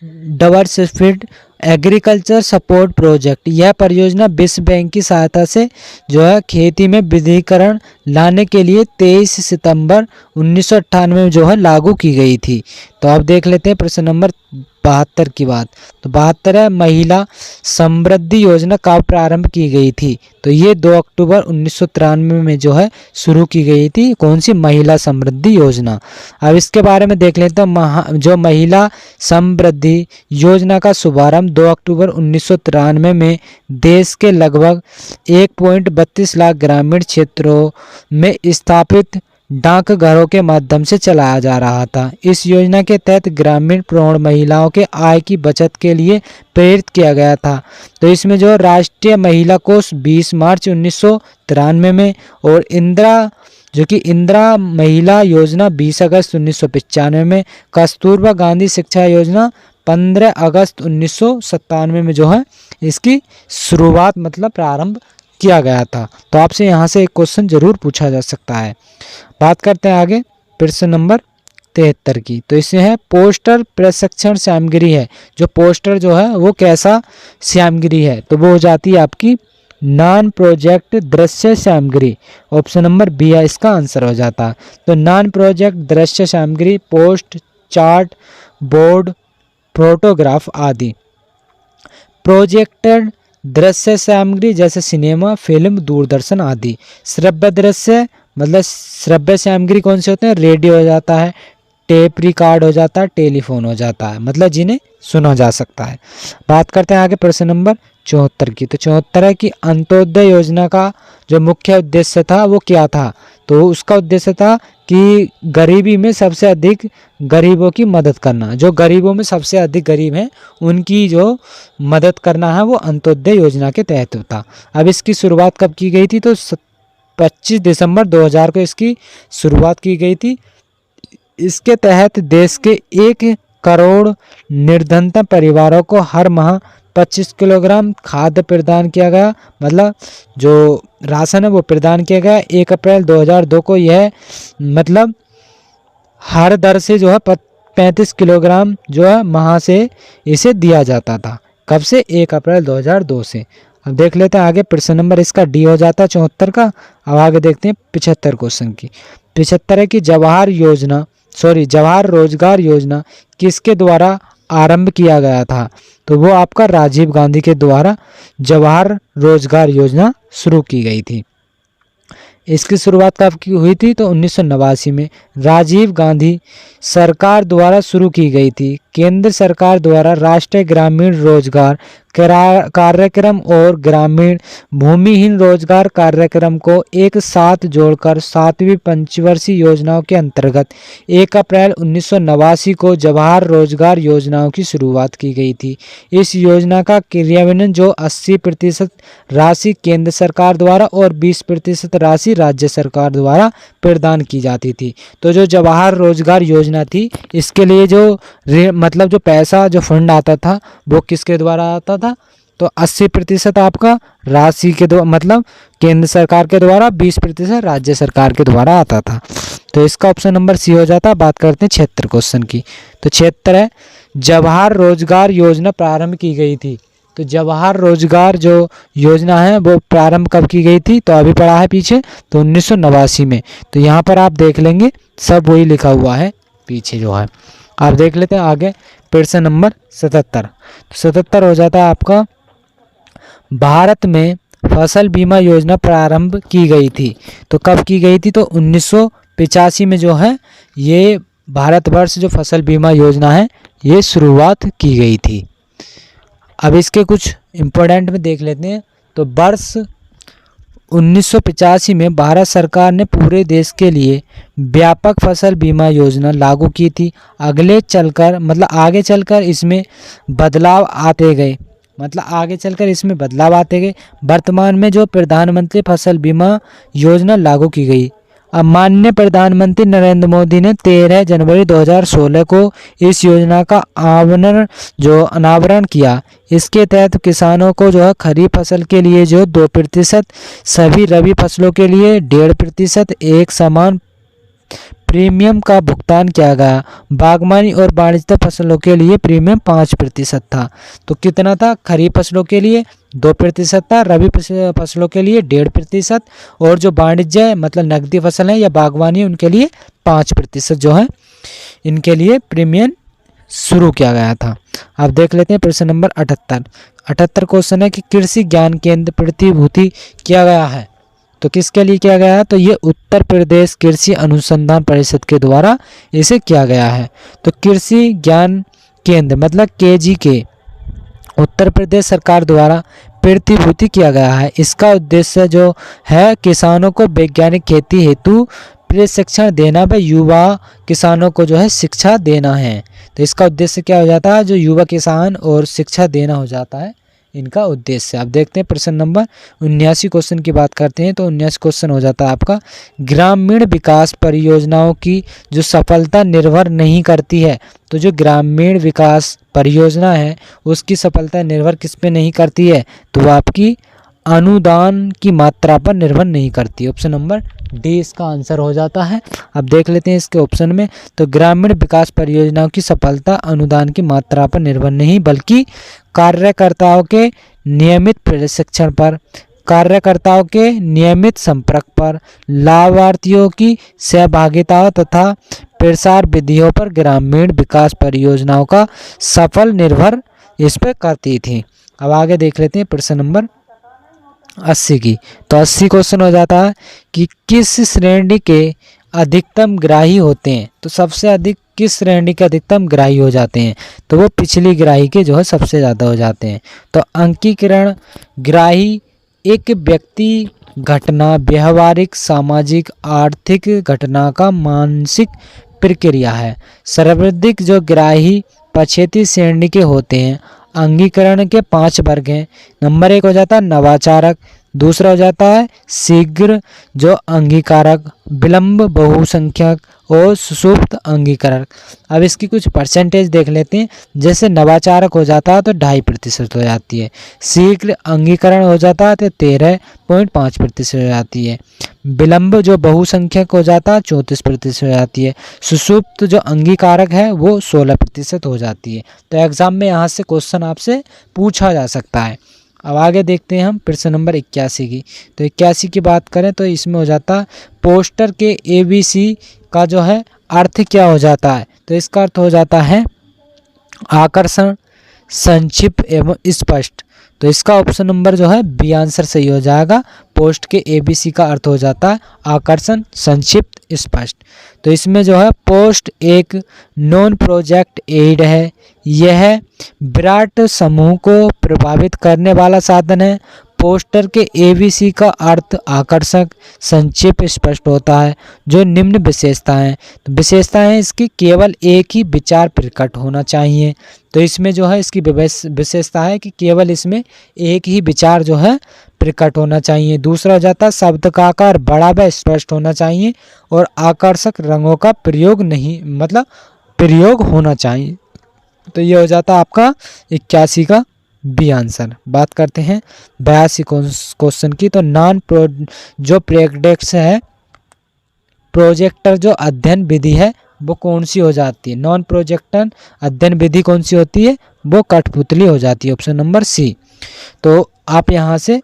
diversified agriculture support project. यह परियोजना विश्व बैंक की सहायता से जो है खेती में विविधीकरण लाने के लिए 23 सितंबर 1998 में जो है लागू की गई थी। तो आप देख लेते हैं प्रश्न नंबर 72 की बात। तो 72 है, महिला समृद्धि योजना कब प्रारंभ की गई थी? तो ये 2 अक्टूबर 1993 में जो है शुरू की गई थी। कौन सी? महिला समृद्धि योजना। अब इसके बारे में देख लेते हैं। जो महिला समृद्धि योजना का शुभारंभ 2 अक्टूबर 1993 में देश के लगभग 1.32 लाख ग्रामीण क्षेत्रों में स्थापित डाकघरों के माध्यम से चलाया जा रहा था। इस योजना के तहत ग्रामीण प्रौढ़ महिलाओं के आय की बचत के लिए प्रेरित किया गया था। तो इसमें जो राष्ट्रीय महिला कोष 20 मार्च 1993 में और इंदिरा महिला योजना 20 अगस्त 1995 में, कस्तूरबा गांधी शिक्षा योजना 15 अगस्त 1997 में जो है इसकी शुरुआत मतलब प्रारंभ किया गया था। तो आपसे यहाँ से एक क्वेश्चन जरूर पूछा जा सकता है। बात करते हैं आगे प्रश्न नंबर 73 की। तो इसमें है पोस्टर प्रशिक्षण सामग्री है। जो पोस्टर जो है वो कैसा सामग्री है? तो वो हो जाती है आपकी नॉन प्रोजेक्ट दृश्य सामग्री। ऑप्शन नंबर बी है इसका आंसर हो जाता है। तो नॉन प्रोजेक्ट दृश्य सामग्री पोस्ट, चार्ट, बोर्ड, फोटोग्राफ आदि। प्रोजेक्टेड दृश्य सामग्री जैसे सिनेमा, फिल्म, दूरदर्शन आदि। श्रव्य दृश्य मतलब श्रव्य सामग्री कौन से होते हैं? रेडियो हो जाता है, टेप रिकॉर्ड हो जाता है, टेलीफोन हो जाता है, मतलब जिन्हें सुना जा सकता है। बात करते हैं आगे प्रश्न नंबर 74 की। तो 74 है कि अंत्योदय योजना का जो मुख्य उद्देश्य था वो क्या था? तो उसका उद्देश्य था कि गरीबी में सबसे अधिक गरीबों की मदद करना। जो गरीबों में सबसे अधिक गरीब हैं उनकी जो मदद करना है वो अंत्योदय योजना के तहत होता। अब इसकी शुरुआत कब की गई थी? तो 25 दिसंबर 2000 को इसकी शुरुआत की गई थी। इसके तहत देश के 1 करोड़ निर्धनता परिवारों को हर माह 25 किलोग्राम खाद्य प्रदान किया गया, मतलब जो राशन है वो प्रदान किया गया। 1 अप्रैल 2002 को यह मतलब हर दर से जो है 35 किलोग्राम जो है माह से इसे दिया जाता था। कब से? 1 अप्रैल 2002 से। अब देख लेते हैं आगे प्रश्न नंबर इसका डी हो जाता है 74 का। अब आगे देखते हैं 75 क्वेश्चन की। 75 है कि जवाहर रोजगार योजना किसके द्वारा आरंभ किया गया था? तो वो आपका राजीव गांधी के द्वारा जवाहर रोजगार योजना शुरू की गई थी। इसकी शुरुआत कब की हुई थी? तो 1989 में राजीव गांधी सरकार द्वारा शुरू की गई थी। केंद्र सरकार द्वारा राष्ट्रीय ग्रामीण रोजगार कार्यक्रम और ग्रामीण भूमिहीन रोजगार कार्यक्रम को एक साथ जोड़कर 7वीं पंचवर्षीय योजनाओं के अंतर्गत 1 अप्रैल 1989 को जवाहर रोजगार योजनाओं की शुरुआत की गई थी। इस योजना का क्रियान्वयन जो 80% राशि केंद्र सरकार द्वारा और 20% राशि राज्य सरकार द्वारा प्रदान की जाती थी। तो जो जवाहर रोजगार योजना थी, इसके लिए जो मतलब जो पैसा जो फंड आता था वो किसके द्वारा आता था? तो 80% आपका राशि के द्वारा मतलब केंद्र सरकार के द्वारा, 20% राज्य सरकार के द्वारा आता था। तो इसका ऑप्शन नंबर सी हो जाता है। बात करते हैं 76 क्वेश्चन की। तो 76 है, जवाहर रोजगार योजना प्रारंभ की गई थी। तो जवाहर रोजगार जो योजना है वो प्रारंभ कब की गई थी? तो अभी पढ़ा है पीछे, तो 1989 में। तो यहाँ पर आप देख लेंगे सब वही लिखा हुआ है पीछे जो है। आप देख लेते हैं आगे प्रश्न नंबर 77। तो 77 हो जाता है आपका, भारत में फसल बीमा योजना प्रारंभ की गई थी। तो कब की गई थी? तो 1985 में जो है ये भारतवर्ष जो फसल बीमा योजना है ये शुरुआत की गई थी। अब इसके कुछ इम्पोर्टेंट में देख लेते हैं। तो वर्ष 1985 में भारत सरकार ने पूरे देश के लिए व्यापक फसल बीमा योजना लागू की थी। आगे चलकर इसमें बदलाव आते गए, वर्तमान में जो प्रधानमंत्री फसल बीमा योजना लागू की गई। अब माननीय प्रधानमंत्री नरेंद्र मोदी ने 13 जनवरी 2016 को इस योजना का अनावरण किया। इसके तहत किसानों को जो है खरीफ फसल के लिए जो 2%, सभी रबी फसलों के लिए 1.5% एक समान प्रीमियम का भुगतान किया गया। बागवानी और वाणिज्यिक फसलों के लिए प्रीमियम 5% था। तो कितना था? खरीफ फसलों के लिए 2% था, रबी फसलों के लिए 1.5%, और जो वाणिज्य मतलब नकदी फसल है या बागवानी उनके लिए 5% जो है इनके लिए प्रीमियम शुरू किया गया था। अब देख लेते हैं प्रश्न नंबर 78 क्वेश्चन है कि कृषि ज्ञान केंद्र प्रतिभूति किया गया है। तो किसके लिए किया गया है? तो ये उत्तर प्रदेश कृषि अनुसंधान परिषद के द्वारा इसे किया गया है। तो कृषि ज्ञान केंद्र मतलब KGK उत्तर प्रदेश सरकार द्वारा प्रतिभूति किया गया है। इसका उद्देश्य जो है किसानों को वैज्ञानिक खेती हेतु प्रशिक्षण देना व युवा किसानों को जो है शिक्षा देना है। तो इसका उद्देश्य क्या हो जाता है? जो युवा किसान और शिक्षा देना हो जाता है इनका उद्देश्य। आप देखते हैं प्रश्न नंबर 79 क्वेश्चन की बात करते हैं। तो 79 क्वेश्चन हो जाता है आपका, ग्रामीण विकास परियोजनाओं की जो सफलता निर्भर नहीं करती है। तो जो ग्रामीण विकास परियोजना है उसकी सफलता निर्भर किस पे नहीं करती है? तो वो आपकी अनुदान की मात्रा पर निर्भर नहीं करती। ऑप्शन नंबर डी इसका आंसर हो जाता है। अब देख लेते हैं इसके ऑप्शन में। तो ग्रामीण विकास परियोजनाओं की सफलता अनुदान की मात्रा पर निर्भर नहीं बल्कि कार्यकर्ताओं के नियमित प्रशिक्षण पर, कार्यकर्ताओं के नियमित संपर्क पर, लाभार्थियों की सहभागिता तथा प्रसार विधियों पर ग्रामीण विकास परियोजनाओं का सफल निर्भर इस पर करती थी। अब आगे देख लेते हैं प्रश्न नंबर 80 की। तो 80 क्वेश्चन हो जाता है कि किस श्रेणी के अधिकतम ग्राही होते हैं। तो सबसे अधिक किस श्रेणी के अधिकतम ग्राही हो जाते हैं? तो वो पिछली ग्राही के जो है सबसे ज़्यादा हो जाते हैं। तो अंकीकरण ग्राही एक व्यक्ति, घटना, व्यवहारिक, सामाजिक, आर्थिक घटना का मानसिक प्रक्रिया है। सर्वाधिक जो ग्राही पछेती श्रेणी के होते हैं। अंगीकरण के 5 वर्ग हैं। नंबर 1 हो जाता है नवाचारक, दूसरा हो जाता है शीघ्र जो अंगीकारक, विलंब बहुसंख्यक और सुषुप्त अंगीकारक। अब इसकी कुछ परसेंटेज देख लेते हैं। जैसे नवाचारक हो जाता है तो 2.5% हो जाती है, शीघ्र अंगीकरण हो जाता है तो 13.5% हो जाती है, विलंब जो बहुसंख्यक हो जाता है 34% हो जाती है, सुषुप्त जो अंगीकारक है वो 16% हो जाती है। तो एग्जाम में यहाँ से क्वेश्चन आपसे पूछा जा सकता है। अब आगे देखते हैं हम प्रश्न नंबर 81 की। तो 81 की बात करें तो इसमें हो जाता पोस्टर के ABC का जो है अर्थ क्या हो जाता है? तो इसका अर्थ हो जाता है आकर्षण, संक्षिप्त एवं स्पष्ट। तो इसका ऑप्शन नंबर जो है बी आंसर सही हो जाएगा। पोस्ट के ABC का अर्थ हो जाता है आकर्षण, संक्षिप्त, स्पष्ट। तो इसमें जो है पोस्ट एक नॉन प्रोजेक्ट एड है। यह विराट समूह को प्रभावित करने वाला साधन है। पोस्टर के ABC का अर्थ आकर्षक, संक्षिप्त, स्पष्ट होता है। जो निम्न विशेषताएं, तो विशेषताएं इसकी केवल एक ही विचार प्रकट होना चाहिए। तो इसमें जो है इसकी विशेषता है कि केवल इसमें एक ही विचार जो है प्रकट होना चाहिए। दूसरा हो जाता है शब्द का आकार बड़ा व स्पष्ट होना चाहिए और आकर्षक रंगों का प्रयोग नहीं, मतलब प्रयोग होना चाहिए। तो ये हो जाता है आपका 81 का बी आंसर। बात करते हैं 82 क्वेश्चन की। तो जो प्रेडिक्स है प्रोजेक्टर जो अध्ययन विधि है वो कौन सी हो जाती है? नॉन प्रोजेक्टर अध्ययन विधि कौन सी होती है? वो कठपुतली हो जाती है, ऑप्शन नंबर सी। तो आप यहाँ से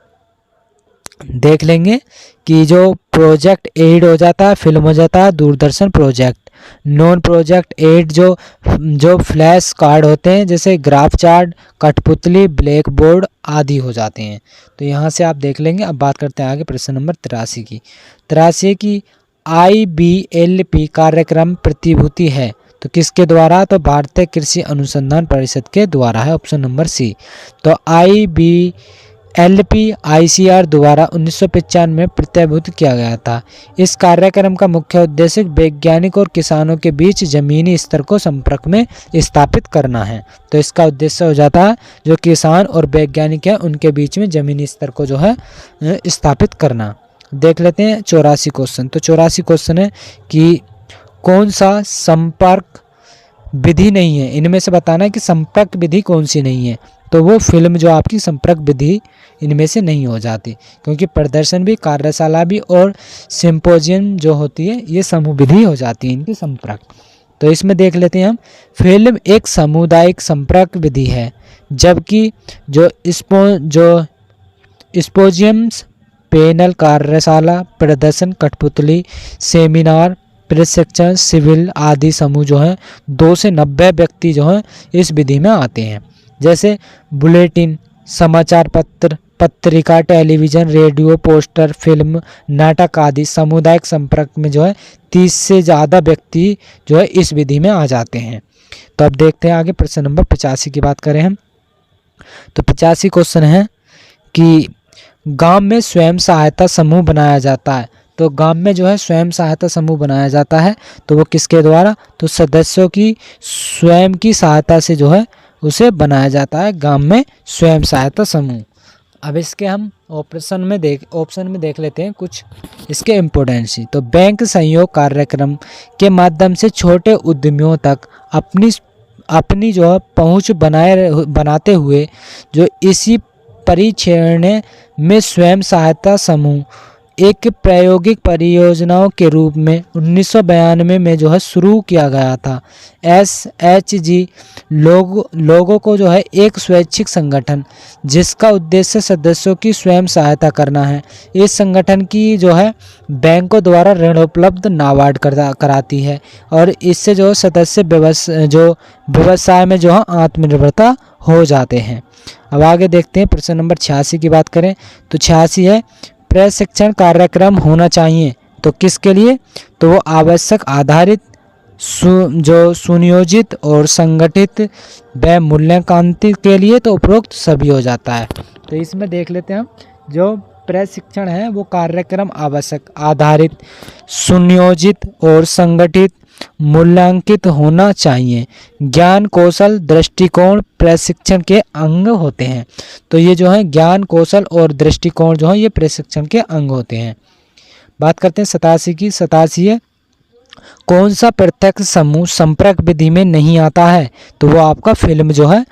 देख लेंगे कि जो प्रोजेक्ट एड हो जाता है फिल्म हो जाता है Doordarshan project. Non project aid जो फ्लैश कार्ड होते हैं जैसे ग्राफ चार्ट, कठपुतली, ब्लैक बोर्ड आदि हो जाते हैं। तो यहाँ से आप देख लेंगे। अब बात करते हैं आगे प्रश्न नंबर 83 की। 83 की IBLP कार्यक्रम प्रतिभूति है तो किसके द्वारा? तो भारतीय कृषि अनुसंधान परिषद के द्वारा है, ऑप्शन नंबर सी। तो IBLP ICR द्वारा 1995 में प्रतिभूत किया गया था। इस कार्यक्रम का मुख्य उद्देश्य वैज्ञानिक और किसानों के बीच जमीनी स्तर को संपर्क में स्थापित करना है। तो इसका उद्देश्य हो जाता है जो किसान और वैज्ञानिक हैं उनके बीच में जमीनी स्तर को जो है स्थापित करना। देख लेते हैं 84 क्वेश्चन। तो 84 क्वेश्चन है कि कौन सा संपर्क विधि नहीं है? इनमें से बताना है कि संपर्क विधि कौन सी नहीं है। तो वो फिल्म जो आपकी संपर्क विधि इनमें से नहीं हो जाती, क्योंकि प्रदर्शन भी, कार्यशाला भी और सिंपोजियम जो होती है ये समूह विधि हो जाती है इनकी संपर्क। तो इसमें देख लेते हैं हम, फिल्म एक सामुदायिक संपर्क विधि है, जबकि जो स्पोजियम्स, पैनल, कार्यशाला, प्रदर्शन, कठपुतली, सेमिनार, प्रशिक्षण, सिविल आदि समूह जो है 2 से 90 व्यक्ति जो हैं इस विधि में आते हैं। जैसे बुलेटिन, समाचार पत्र, पत्रिका, टेलीविज़न, रेडियो, पोस्टर, फिल्म, नाटक आदि सामुदायिक संपर्क में जो है 30 से ज़्यादा व्यक्ति जो है इस विधि में आ जाते हैं। तो अब देखते हैं आगे प्रश्न नंबर 85 की बात करें हम। तो 85 क्वेश्चन है कि गांव में स्वयं सहायता समूह बनाया जाता है। तो गांव में जो है स्वयं सहायता समूह बनाया जाता है तो वो किसके द्वारा? तो सदस्यों की स्वयं की सहायता से जो है उसे बनाया जाता है गांव में स्वयं सहायता समूह। अब इसके हम ऑप्शन में देख लेते हैं कुछ इसके इम्पोर्टेंस। तो बैंक सहयोग कार्यक्रम के माध्यम से छोटे उद्यमियों तक अपनी जो है पहुंच बनाते हुए जो इसी परिक्षेत्र में स्वयं सहायता समूह एक प्रायोगिक परियोजनाओं के रूप में 1992 में जो है शुरू किया गया था। SHG लोगों को जो है एक स्वैच्छिक संगठन जिसका उद्देश्य सदस्यों की स्वयं सहायता करना है। इस संगठन की जो है बैंकों द्वारा ऋण उपलब्ध नाबार्ड कराती है और इससे जो सदस्य व्यवसाय में जो है आत्मनिर्भरता हो जाते हैं। अब आगे देखते हैं प्रश्न नंबर 86 की बात करें। तो 86 है प्रशिक्षण कार्यक्रम होना चाहिए तो किसके लिए? तो वो आवश्यक, आधारित, जो सुनियोजित और संगठित व मूल्यांकन के लिए। तो उपरोक्त सभी हो जाता है। तो इसमें देख लेते हैं हम, जो प्रशिक्षण है वो कार्यक्रम आवश्यक, आधारित, सुनियोजित और संगठित, मूल्यांकित होना चाहिए। ज्ञान, कौशल, दृष्टिकोण प्रशिक्षण के अंग होते हैं। तो ये जो है ज्ञान, कौशल और दृष्टिकोण जो है ये प्रशिक्षण के अंग होते हैं। बात करते हैं 87 की। 87 है कौन सा प्रत्यक्ष समूह संपर्क विधि में नहीं आता है? तो वो आपका फिल्म जो है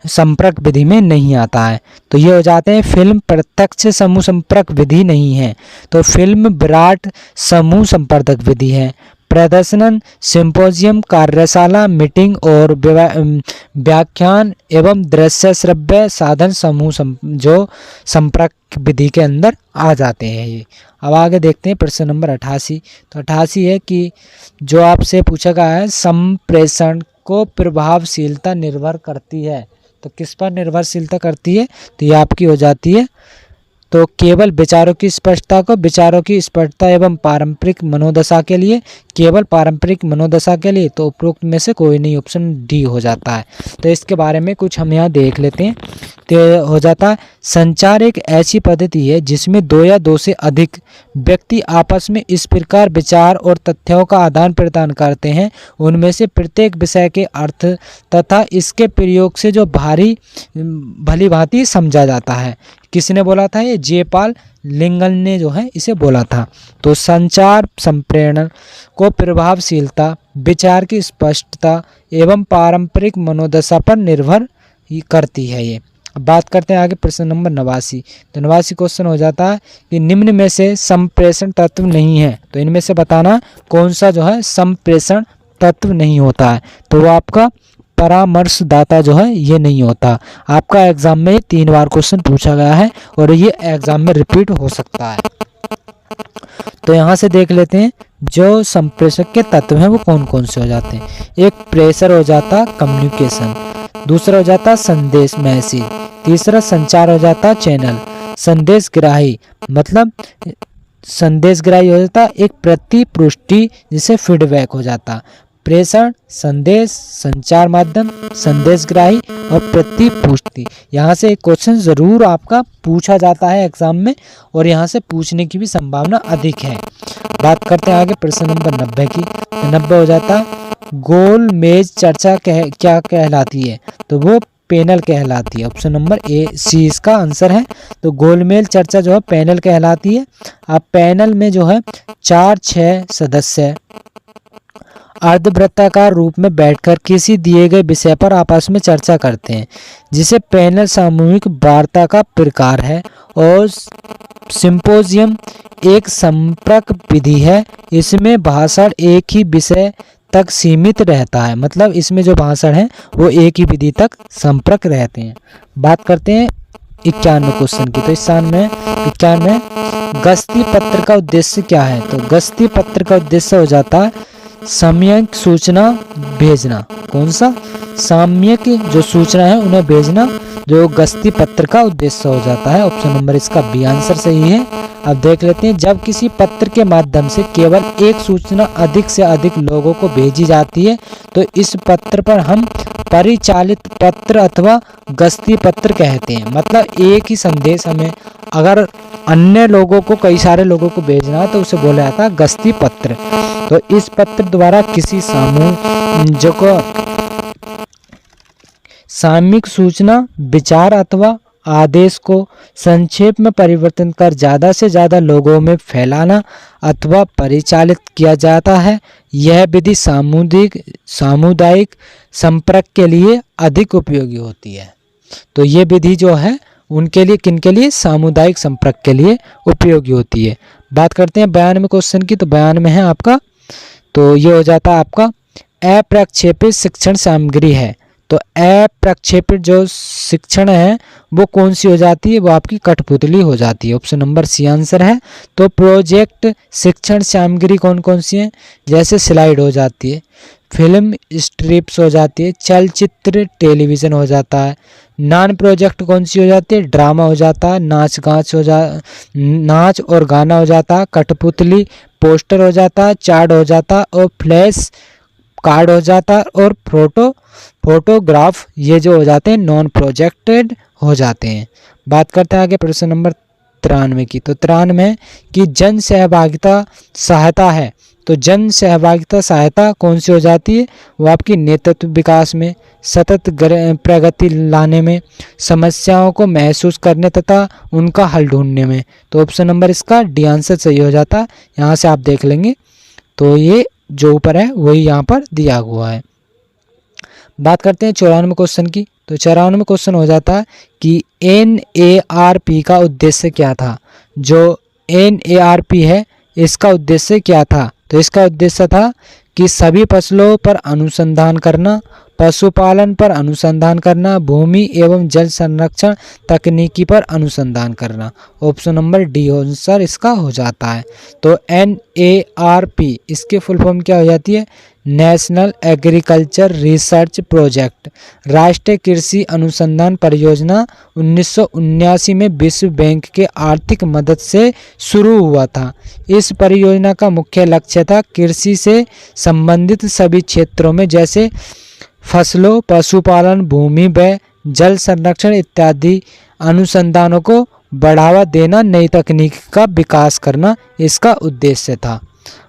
संपर्क विधि में नहीं आता है। तो ये हो जाते हैं फिल्म प्रत्यक्ष समूह संपर्क विधि नहीं है। तो फिल्म विराट समूह संपर्क विधि है। प्रदर्शन, सिंपोजियम, कार्यशाला, मीटिंग और व्याख्यान एवं दृश्य श्रव्य साधन समूह जो संपर्क विधि के अंदर आ जाते हैं ये। अब आगे देखते हैं प्रश्न नंबर 88। तो 88 है कि जो आपसे पूछा गया है संप्रेषण को प्रभावशीलता निर्भर करती है। तो किस पर निर्भरशीलता करती है? तो ये आपकी हो जाती है तो केवल विचारों की स्पष्टता एवं पारंपरिक मनोदशा के लिए, केवल पारंपरिक मनोदशा के लिए, तो उपरोक्त में से कोई नहीं, ऑप्शन डी हो जाता है। तो इसके बारे में कुछ हम यहाँ देख लेते हैं। तो हो जाता है, संचार एक ऐसी पद्धति है जिसमें दो या दो से अधिक व्यक्ति आपस में इस प्रकार विचार और तथ्यों का आदान प्रदान करते हैं, उनमें से प्रत्येक विषय के अर्थ तथा इसके प्रयोग से जो भली भांति समझा जाता है। किसने बोला था? ये जयपाल लिंगन ने जो है इसे बोला था। तो संचार संप्रेषण को प्रभावशीलता, विचार की स्पष्टता एवं पारंपरिक मनोदशा पर निर्भर करती है। ये बात करते हैं आगे प्रश्न नंबर 89। तो 89 क्वेश्चन हो जाता है कि निम्न में से संप्रेषण तत्व नहीं है, तो इनमें से बताना कौन सा जो है संप्रेषण तत्व नहीं होता है। तो वो आपका परामर्शदाता जो है ये नहीं होता। आपका एग्जाम में 3 बार क्वेश्चन पूछा गया है और ये एग्जाम में रिपीट हो सकता है। तो यहाँ से देख लेते हैं जो संप्रेषक के तत्व हैं वो कौन कौन से हो जाते हैं। एक प्रेशर हो जाता कम्युनिकेशन, दूसरा हो जाता संदेश मैसेज, तीसरा संचार हो जाता चैनल, संदेशग्राही मतलब संदेशग्राही हो जाता एक प्रतिपुष्टि जिसे फीडबैक हो जाता। प्रेषण, संदेश, संचार माध्यम, संदेशग्राही और प्रतिपुष्टि। यहाँ से एक क्वेश्चन जरूर आपका पूछा जाता है एग्जाम में और यहाँ से पूछने की भी संभावना अधिक है। बात करते हैं आगे प्रश्न नंबर 90 की। 90 हो जाता है गोल मेज चर्चा क्या कहलाती है? तो वो पैनल कहलाती है। ऑप्शन नंबर ए सी इसका आंसर है। तो गोलमेज चर्चा जो है पैनल कहलाती है। अब पैनल में जो है 4-6 सदस्य अर्धवृत्ताकार रूप में बैठकर किसी दिए गए विषय पर आपस में चर्चा करते हैं, जिसे पैनल सामूहिक वार्ता का प्रकार है। और सिंपोजियम एक संपर्क विधि है, इसमें भाषण एक ही विषय तक सीमित रहता है, मतलब इसमें जो भाषण है वो एक ही विधि तक संपर्क रहते हैं। बात करते हैं 91 क्वेश्चन की। तो इस स्थान में 91 गस्ती पत्र का उद्देश्य क्या है? तो गस्ती पत्र का उद्देश्य हो जाता है सामयिक सूचना भेजना। कौन सा? सामयिक जो सूचना है उन्हें भेजना, जो गस्ती पत्र का उद्देश्य हो जाता है। ऑप्शन नंबर इसका बी आंसर सही है। अब देख लेते हैं जब किसी पत्र के माध्यम से केवल एक सूचना अधिक से अधिक लोगों को भेजी जाती है तो इस पत्र पर हम परिचालित पत्र अथवा गस्ती पत्र कहते हैं। मतलब एक ही संदेश हमें अगर अन्य लोगों को, कई सारे लोगों को भेजना है तो उसे बोला जाता है गस्ती पत्र। तो इस पत्र द्वारा किसी समूह जो को सामयिक सूचना, विचार अथवा आदेश को संक्षेप में परिवर्तन कर ज़्यादा से ज़्यादा लोगों में फैलाना अथवा परिचालित किया जाता है। यह विधि सामुदायिक संपर्क के लिए अधिक उपयोगी होती है। तो ये विधि जो है उनके लिए, किन के लिए? सामुदायिक संपर्क के लिए उपयोगी होती है। बात करते हैं 92 क्वेश्चन की। तो 92 है आपका, तो ये हो जाता है आपका अप्रक्षेपित शिक्षण सामग्री है। तो अप्रक्षेपित जो शिक्षण है वो कौन सी हो जाती है? वो आपकी कठपुतली हो जाती है। ऑप्शन नंबर सी आंसर है। तो प्रोजेक्ट शिक्षण सामग्री कौन कौन सी है? जैसे स्लाइड हो जाती है, फिल्म स्ट्रिप्स हो जाती है, चलचित्र टेलीविज़न हो जाता है। नॉन प्रोजेक्ट कौन सी हो जाती है? ड्रामा हो जाता है, नाच और गाना हो जाता है, कठपुतली पोस्टर हो जाता है, चार्ट हो जाता है और फ्लैश कार्ड हो जाता है और फोटोग्राफ, ये जो हो जाते हैं नॉन प्रोजेक्टेड हो जाते हैं। बात करते हैं आगे प्रश्न नंबर 93 की। तो 93 की जन सहभागिता सहायता है। तो जन सहभागिता सहायता कौन सी हो जाती है? वो आपकी नेतृत्व विकास में, सतत प्रगति लाने में, समस्याओं को महसूस करने तथा उनका हल ढूंढने में। तो ऑप्शन नंबर इसका डी आंसर सही हो जाता है। यहाँ से आप देख लेंगे तो ये जो ऊपर है वही यहाँ पर दिया हुआ है। बात करते हैं 94 क्वेश्चन की। तो 94 क्वेश्चन हो जाता है कि NARP का उद्देश्य क्या था? जो NARP है इसका उद्देश्य क्या था? तो इसका उद्देश्य था कि सभी फसलों पर अनुसंधान करना, पशुपालन पर अनुसंधान करना, भूमि एवं जल संरक्षण तकनीकी पर अनुसंधान करना। ऑप्शन नंबर डी आंसर इसका हो जाता है। तो NARP इसके फुल फॉर्म क्या हो जाती है? नेशनल एग्रीकल्चर रिसर्च प्रोजेक्ट, राष्ट्रीय कृषि अनुसंधान परियोजना 1979 में विश्व बैंक के आर्थिक मदद से शुरू हुआ था। इस परियोजना का मुख्य लक्ष्य था कृषि से संबंधित सभी क्षेत्रों में जैसे फसलों, पशुपालन, भूमि व्यय, जल संरक्षण इत्यादि अनुसंधानों को बढ़ावा देना, नई तकनीक का विकास करना इसका उद्देश्य था।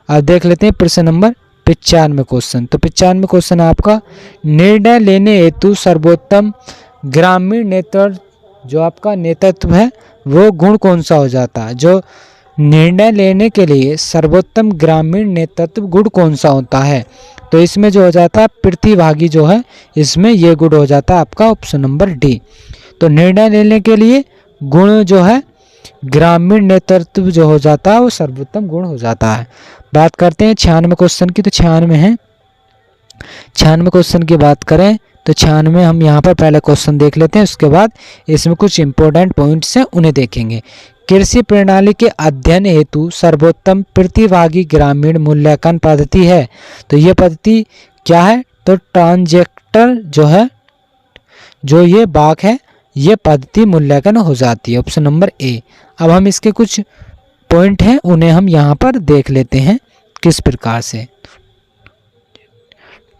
अब देख लेते हैं प्रश्न नंबर 95 क्वेश्चन। तो 95 क्वेश्चन है आपका, निर्णय लेने हेतु सर्वोत्तम ग्रामीण नेतृत्व, जो आपका नेतृत्व है वो गुण कौन सा हो जाता है? जो निर्णय लेने के लिए सर्वोत्तम ग्रामीण नेतृत्व गुण कौन सा होता है? तो इसमें जो हो जाता है प्रतिभागी जो है, इसमें ये गुण हो जाता है आपका ऑप्शन नंबर डी। तो निर्णय लेने के लिए गुण जो है ग्रामीण नेतृत्व जो हो जाता है वो सर्वोत्तम गुण हो जाता है। बात करते हैं 96 क्वेश्चन की। तो 96 है, 96 क्वेश्चन की बात करें तो 96 हम यहाँ पर पहले क्वेश्चन देख लेते हैं, उसके बाद इसमें कुछ इंपॉर्टेंट पॉइंट्स हैं उन्हें देखेंगे। कृषि प्रणाली के अध्ययन हेतु सर्वोत्तम प्रतिभागी ग्रामीण मूल्यांकन पद्धति है। तो ये पद्धति क्या है? तो ट्रांजेक्टर जो है, जो ये बाक है, ये पद्धति मूल्यांकन हो जाती है। Option number A. अब हम इसके कुछ पॉइंट हैं उन्हें हम यहाँ पर देख लेते हैं किस प्रकार से।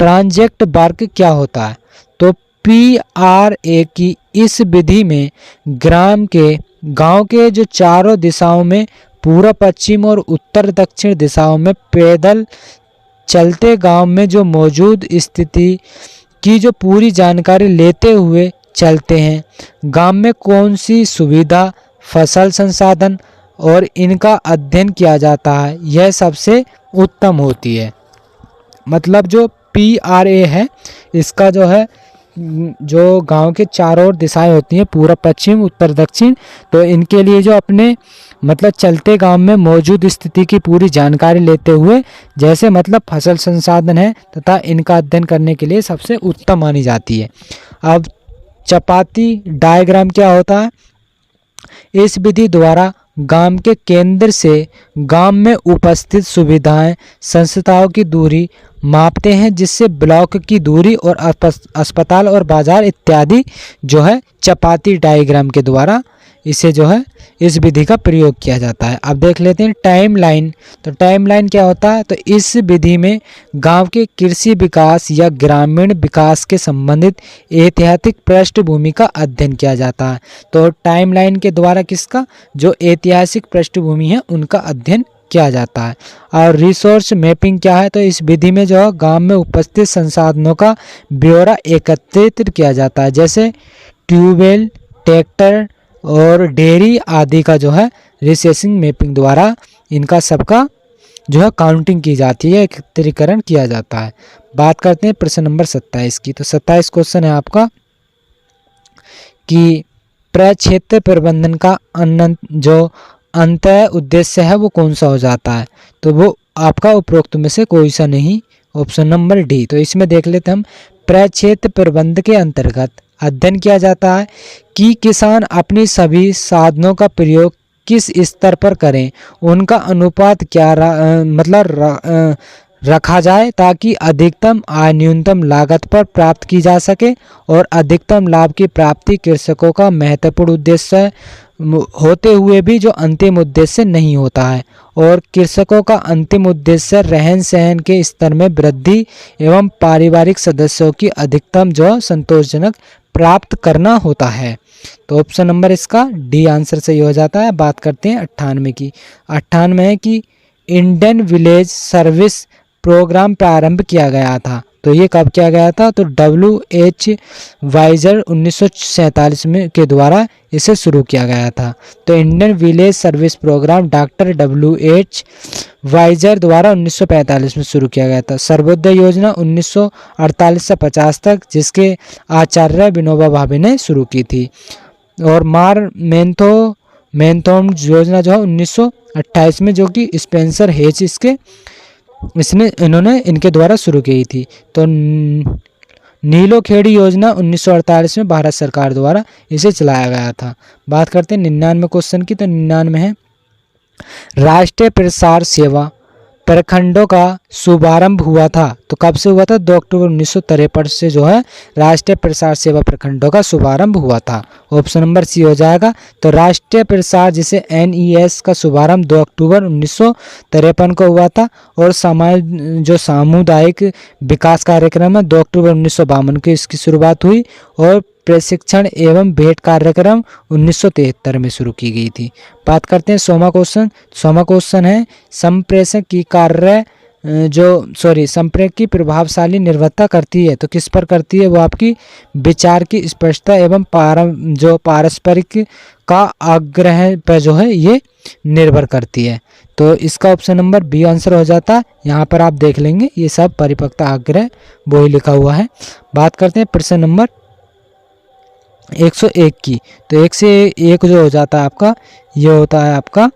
ट्रांजेक्ट वर्क क्या होता है? तो PRA की इस विधि में गांव के जो चारों दिशाओं में, पूर्व पश्चिम और उत्तर दक्षिण दिशाओं में पैदल चलते गांव में जो मौजूद स्थिति की जो पूरी जानकारी लेते हुए चलते हैं। गांव में कौन सी सुविधा, फसल संसाधन और इनका अध्ययन किया जाता है, यह सबसे उत्तम होती है। मतलब जो PRA है इसका जो है, जो गांव के चारों ओर दिशाएं होती हैं, पूर्व पश्चिम उत्तर दक्षिण, तो इनके लिए जो अपने मतलब चलते गांव में मौजूद स्थिति की पूरी जानकारी लेते हुए, जैसे मतलब फसल संसाधन है तथा इनका अध्ययन करने के लिए सबसे उत्तम मानी जाती है। अब चपाती डायग्राम क्या होता है? इस विधि द्वारा गांव के केंद्र से गांव में उपस्थित सुविधाएं, संस्थाओं की दूरी मापते हैं, जिससे ब्लॉक की दूरी और अस्पताल और बाजार इत्यादि जो है चपाती डायग्राम के द्वारा इसे जो है इस विधि का प्रयोग किया जाता है। अब देख लेते हैं टाइमलाइन। तो टाइमलाइन क्या होता है? तो इस विधि में गांव के कृषि विकास या ग्रामीण विकास के संबंधित ऐतिहासिक पृष्ठभूमि का अध्ययन किया जाता है। तो टाइमलाइन के द्वारा किसका, जो ऐतिहासिक पृष्ठभूमि है उनका अध्ययन किया जाता है। और रिसोर्स मैपिंग क्या है? तो इस विधि में जो है गांव में उपस्थित संसाधनों का ब्यौरा एकत्रित किया जाता है, जैसे ट्यूबवेल, ट्रैक्टर और डेयरी आदि का जो है रिसोर्सिंग मैपिंग द्वारा इनका सबका जो है काउंटिंग की जाती है, एकत्रीकरण किया जाता है। बात करते हैं प्रश्न नंबर 27 की। तो 27 क्वेश्चन है आपका कि प्रक्षेत्र प्रबंधन का जो अंतः उद्देश्य है वो कौन सा हो जाता है? तो वो आपका उपरोक्त में से कोई सा नहीं, ऑप्शन नंबर डी। तो इसमें देख लेते हम, प्रक्षेत्र प्रबंधन के अंतर्गत अध्ययन किया जाता है कि किसान अपनी सभी साधनों का प्रयोग किस स्तर पर करें, उनका अनुपात क्या रखा जाए ताकि अधिकतम आय न्यूनतम लागत पर प्राप्त की जा सके और अधिकतम लाभ की प्राप्ति कृषकों का महत्वपूर्ण उद्देश्य होते हुए भी जो अंतिम उद्देश्य नहीं होता है, और कृषकों का अंतिम उद्देश्य रहन सहन के स्तर में वृद्धि एवं पारिवारिक सदस्यों की अधिकतम जो संतोषजनक प्राप्त करना होता है। तो ऑप्शन नंबर इसका डी आंसर सही हो जाता है। बात करते हैं 98 की। 98 है कि इंडियन विलेज सर्विस प्रोग्राम प्रारंभ किया गया था। तो ये कब किया गया था? तो WH वाइजर 1947 में के द्वारा इसे शुरू किया गया था। तो Indian village service programme doctor WH Wiser द्वारा 1945 में शुरू किया गया था। सर्वोदय योजना 1948 से 50 तक, जिसके आचार्य विनोबा भावे ने शुरू की थी। और मैनथोम योजना जो है 1928 में, जो कि स्पेंसर हेज इन्होंने इनके द्वारा शुरू की थी। तो नीलोखेड़ी योजना 1948 में भारत सरकार द्वारा इसे चलाया गया था। बात करते हैं 99 क्वेश्चन की, तो 99 है राष्ट्रीय प्रसार सेवा प्रखंडों का शुभारंभ हुआ था। तो कब से हुआ था? 2 अक्टूबर 1953 से जो है राष्ट्रीय प्रसार सेवा प्रखंडों का शुभारंभ हुआ था। ऑप्शन नंबर सी हो जाएगा। तो राष्ट्रीय प्रसार जिसे NES का शुभारंभ 2 अक्टूबर 1953 को हुआ था, और जो सामुदायिक विकास कार्यक्रम है 2 अक्टूबर 1952 को इसकी शुरुआत हुई, और प्रशिक्षण एवं भेंट कार्यक्रम 1973 में शुरू की गई थी। बात करते हैं 100वां क्वेश्चन। 100वां क्वेश्चन है संप्रेषक की संप्रेषक की प्रभावशाली निर्भरता करती है। तो किस पर करती है? वो आपकी विचार की स्पष्टता एवं पारस्परिक का आग्रह पर जो है ये निर्भर करती है। तो इसका ऑप्शन नंबर बी आंसर हो जाता है। यहाँ पर आप देख लेंगे ये सब परिपक्वता आग्रह वो ही लिखा हुआ है। बात करते हैं प्रश्न नंबर 101 की। तो 1 से 1 जो हो जाता है आपका, ये होता है आपका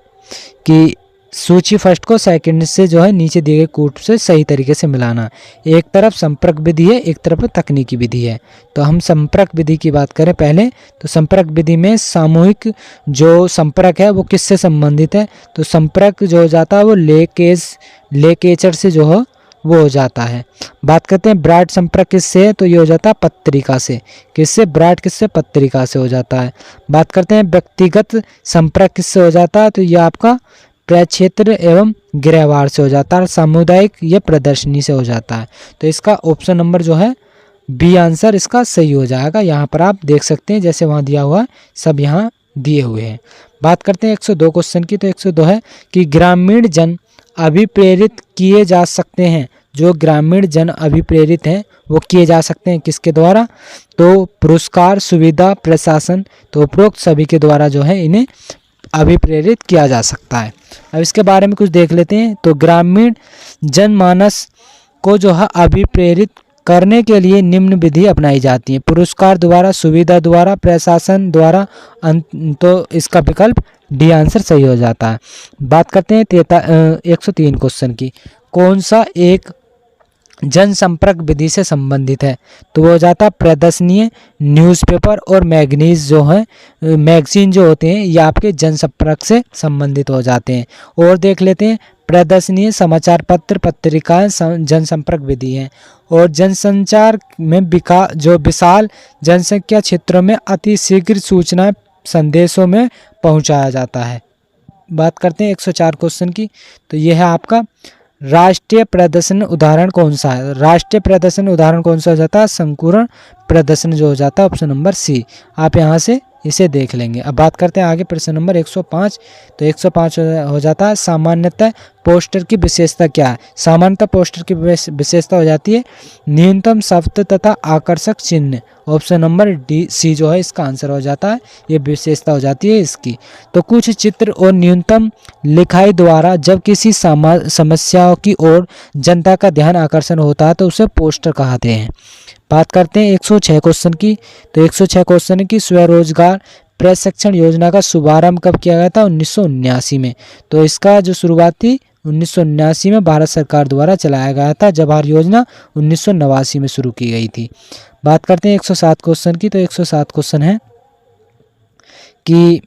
कि सूची फर्स्ट को सेकंड से जो है नीचे दिए गए कूट से सही तरीके से मिलाना। एक तरफ संपर्क विधि है, एक तरफ तकनीकी विधि है। तो हम संपर्क विधि की बात करें पहले, तो संपर्क विधि में सामूहिक जो संपर्क है वो किससे संबंधित है? तो संपर्क जो हो जाता है वो लेकेचर से जो है वो हो जाता है। बात करते हैं ब्रॉड संपर्क किससे है? तो ये हो जाता है पत्रिका से। किससे? ब्रॉड किससे? पत्रिका से हो जाता है। बात करते हैं व्यक्तिगत संपर्क किससे हो जाता है? तो ये आपका प्रक्षेत्र एवं गृहवार से हो जाता है। सामुदायिक ये प्रदर्शनी से हो जाता है। तो इसका ऑप्शन नंबर जो है बी आंसर इसका सही हो जाएगा। यहाँ पर आप देख सकते हैं जैसे वहाँ दिया हुआ है सब यहाँ दिए हुए हैं। बात करते हैं 102 क्वेश्चन की। तो 102 है कि ग्रामीण जन अभिप्रेरित किए जा सकते हैं। जो ग्रामीण जन अभिप्रेरित हैं वो किए जा सकते हैं किसके द्वारा? तो पुरस्कार, सुविधा, प्रशासन। तो उपरोक्त सभी के द्वारा जो है इन्हें अभिप्रेरित किया जा सकता है। अब इसके बारे में कुछ देख लेते हैं। तो ग्रामीण जनमानस को जो है अभिप्रेरित करने के लिए निम्न विधि अपनाई जाती है। पुरस्कार द्वारा, सुविधा द्वारा, प्रशासन द्वारा। तो इसका विकल्प डी आंसर सही हो जाता है। बात करते हैं 103 क्वेश्चन की। कौन सा एक जनसंपर्क विधि से संबंधित है? तो वो हो जाता है प्रदर्शनीय, न्यूज़पेपर और मैगजीन जो होते हैं ये आपके जनसंपर्क से संबंधित हो जाते हैं। और देख लेते हैं प्रदर्शनीय, समाचार पत्र, पत्रिकाएं जनसंपर्क विधि हैं। और जनसंचार में विशाल जनसंख्या क्षेत्रों में अति शीघ्र सूचनाएं संदेशों में पहुंचाया जाता है। बात करते हैं 104 क्वेश्चन की। तो यह है आपका राष्ट्रीय प्रदर्शन उदाहरण कौन सा है? राष्ट्रीय प्रदर्शन उदाहरण कौन सा हो जाता है? संपूर्ण प्रदर्शन जो हो जाता है ऑप्शन नंबर सी। आप यहाँ से इसे देख लेंगे। अब बात करते हैं आगे प्रश्न नंबर 105। तो 105 हो जाता है सामान्यतः पोस्टर की विशेषता क्या है? सामान्यतः पोस्टर की विशेषता हो जाती है न्यूनतम शब्द तथा आकर्षक चिन्ह। ऑप्शन नंबर डी सी जो है इसका आंसर हो जाता है। ये विशेषता हो जाती है इसकी। तो कुछ चित्र और न्यूनतम लिखाई द्वारा जब किसी समस्याओं की ओर जनता का ध्यान आकर्षण होता है तो उसे पोस्टर कहते हैं। बात करते हैं 106 क्वेश्चन की। तो 106 क्वेश्चन की स्वरोजगार प्रशिक्षण योजना का शुभारंभ कब किया गया था? 1979 में। तो इसका जो शुरुआत थी 1979 में भारत सरकार द्वारा चलाया गया था। जवाहर योजना 1989 में शुरू की गई थी। बात करते हैं 107 क्वेश्चन की। तो 107 क्वेश्चन है कि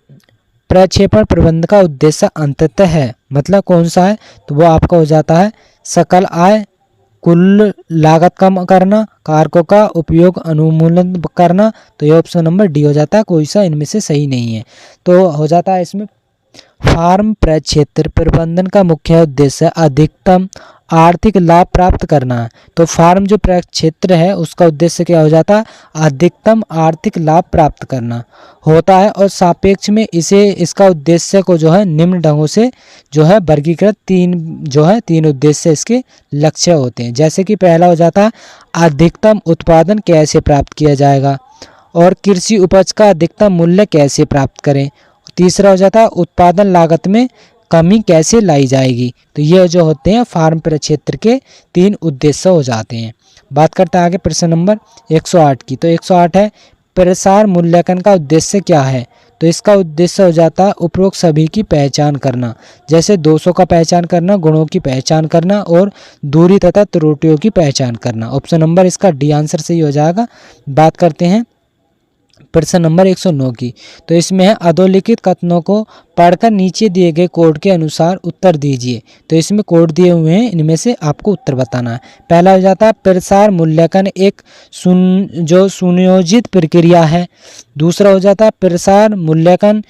प्रक्षेपण प्रबंध का उद्देश्य अंततः है, मतलब कौन सा है? तो वो आपका हो जाता है सकल आय, कुल लागत कम करना, कारकों का उपयोग अनुमूलन करना। तो ये ऑप्शन नंबर डी हो जाता है। कोई सा इनमें से सही नहीं है। तो हो जाता है इसमें फार्म प्रक्षेत्र प्रबंधन का मुख्य उद्देश्य अधिकतम आर्थिक लाभ प्राप्त करना है। तो फार्म जो प्रक्षेत्र है उसका उद्देश्य क्या हो जाता है? अधिकतम आर्थिक लाभ प्राप्त करना होता है। और सापेक्ष में इसका उद्देश्य को जो है निम्न ढंगों से जो है वर्गीकृत तीन उद्देश्य इसके लक्ष्य होते हैं। जैसे कि पहला हो जाता है अधिकतम उत्पादन कैसे प्राप्त किया जाएगा, और कृषि उपज का अधिकतम मूल्य कैसे प्राप्त करें। तीसरा हो जाता है उत्पादन लागत में कमी कैसे लाई जाएगी। तो ये जो होते हैं फार्म प्रक्षेत्र के 3 उद्देश्य हो जाते हैं। बात करते हैं आगे प्रश्न नंबर 108 की। तो 108 है प्रसार मूल्यांकन का उद्देश्य क्या है? तो इसका उद्देश्य हो जाता है उपरोक्त सभी की पहचान करना, जैसे दोषों का पहचान करना, गुणों की पहचान करना और दूरी तथा त्रुटियों की पहचान करना। ऑप्शन नंबर इसका डी आंसर सही हो जाएगा। बात करते हैं प्रश्न नंबर 109 की, तो इसमें है अधोलिखित कथनों को पढ़कर नीचे दिए गए कोड के अनुसार उत्तर दीजिए। तो इसमें कोड दिए हुए हैं, इनमें से आपको उत्तर बताना है। पहला हो जाता है प्रसार मूल्यांकन एक जो सुनियोजित प्रक्रिया है। दूसरा हो जाता है प्रसार मूल्यांकन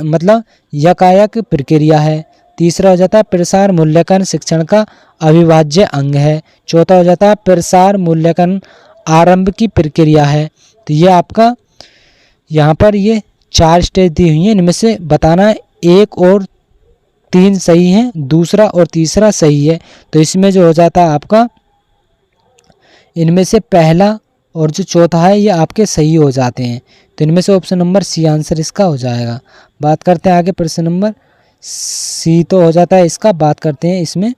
मतलब यकायक प्रक्रिया है। तीसरा हो जाता है प्रसार मूल्यांकन शिक्षण का अविभाज्य अंग है। चौथा हो जाता है प्रसार मूल्यांकन आरंभ की प्रक्रिया है। तो ये आपका यहाँ पर ये 4 स्टेज दी हुई हैं, इनमें से बताना है 1 और 3 सही है, दूसरा और तीसरा सही है। तो इसमें जो हो जाता है आपका इनमें से पहला और जो चौथा है ये आपके सही हो जाते हैं। तो इनमें से ऑप्शन नंबर सी आंसर इसका हो जाएगा। बात करते हैं आगे प्रश्न नंबर सी तो हो जाता है इसका। बात करते हैं इसमें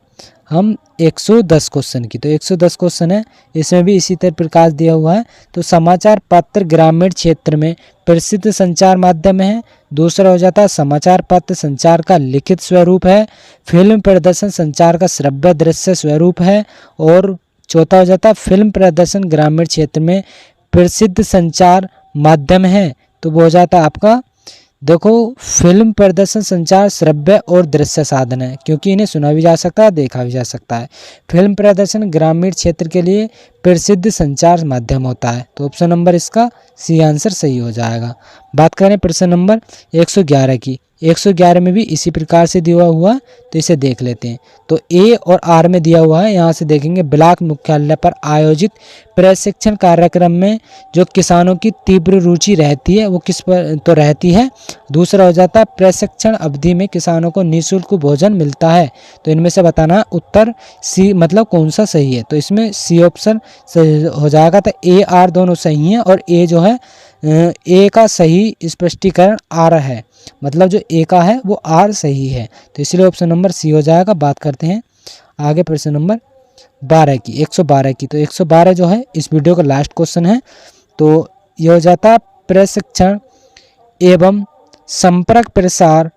हम 110 क्वेश्चन की। तो 110 क्वेश्चन है, इसमें भी इसी तरह प्रकाश दिया हुआ है। तो समाचार पत्र ग्रामीण क्षेत्र में प्रसिद्ध संचार माध्यम है। दूसरा हो जाता है समाचार पत्र संचार का लिखित स्वरूप है। फिल्म प्रदर्शन संचार का श्रव्य दृश्य स्वरूप है। और चौथा हो जाता है फिल्म प्रदर्शन ग्रामीण क्षेत्र में प्रसिद्ध संचार माध्यम है। तो वो हो जाता है आपका देखो फिल्म प्रदर्शन संचार श्रव्य और दृश्य साधन है, क्योंकि इन्हें सुना भी जा सकता है, देखा भी जा सकता है। फिल्म प्रदर्शन ग्रामीण क्षेत्र के लिए प्रसिद्ध संचार माध्यम होता है। तो ऑप्शन नंबर इसका सी आंसर सही हो जाएगा। बात करें प्रश्न नंबर 111 की। 111 में भी इसी प्रकार से दिया हुआ है, तो इसे देख लेते हैं। तो ए और आर में दिया हुआ है, यहाँ से देखेंगे ब्लॉक मुख्यालय पर आयोजित प्रशिक्षण कार्यक्रम में जो किसानों की तीव्र रुचि रहती है वो किस पर तो रहती है। दूसरा हो जाता है प्रशिक्षण अवधि में किसानों को निःशुल्क भोजन मिलता है। तो इनमें से बताना उत्तर सी मतलब कौन सा सही है। तो इसमें सी ऑप्शन सही हो जाएगा। तो ए आर दोनों सही हैं और ए जो है ए का सही स्पष्टीकरण आर है, मतलब जो ए का है वो आर सही है। तो इसलिए ऑप्शन नंबर सी हो जाएगा। बात करते हैं आगे प्रश्न नंबर 12 की। 112 की। तो 112 जो है इस वीडियो का लास्ट क्वेश्चन है। तो ये हो जाता है प्रशिक्षण एवं संपर्क प्रसार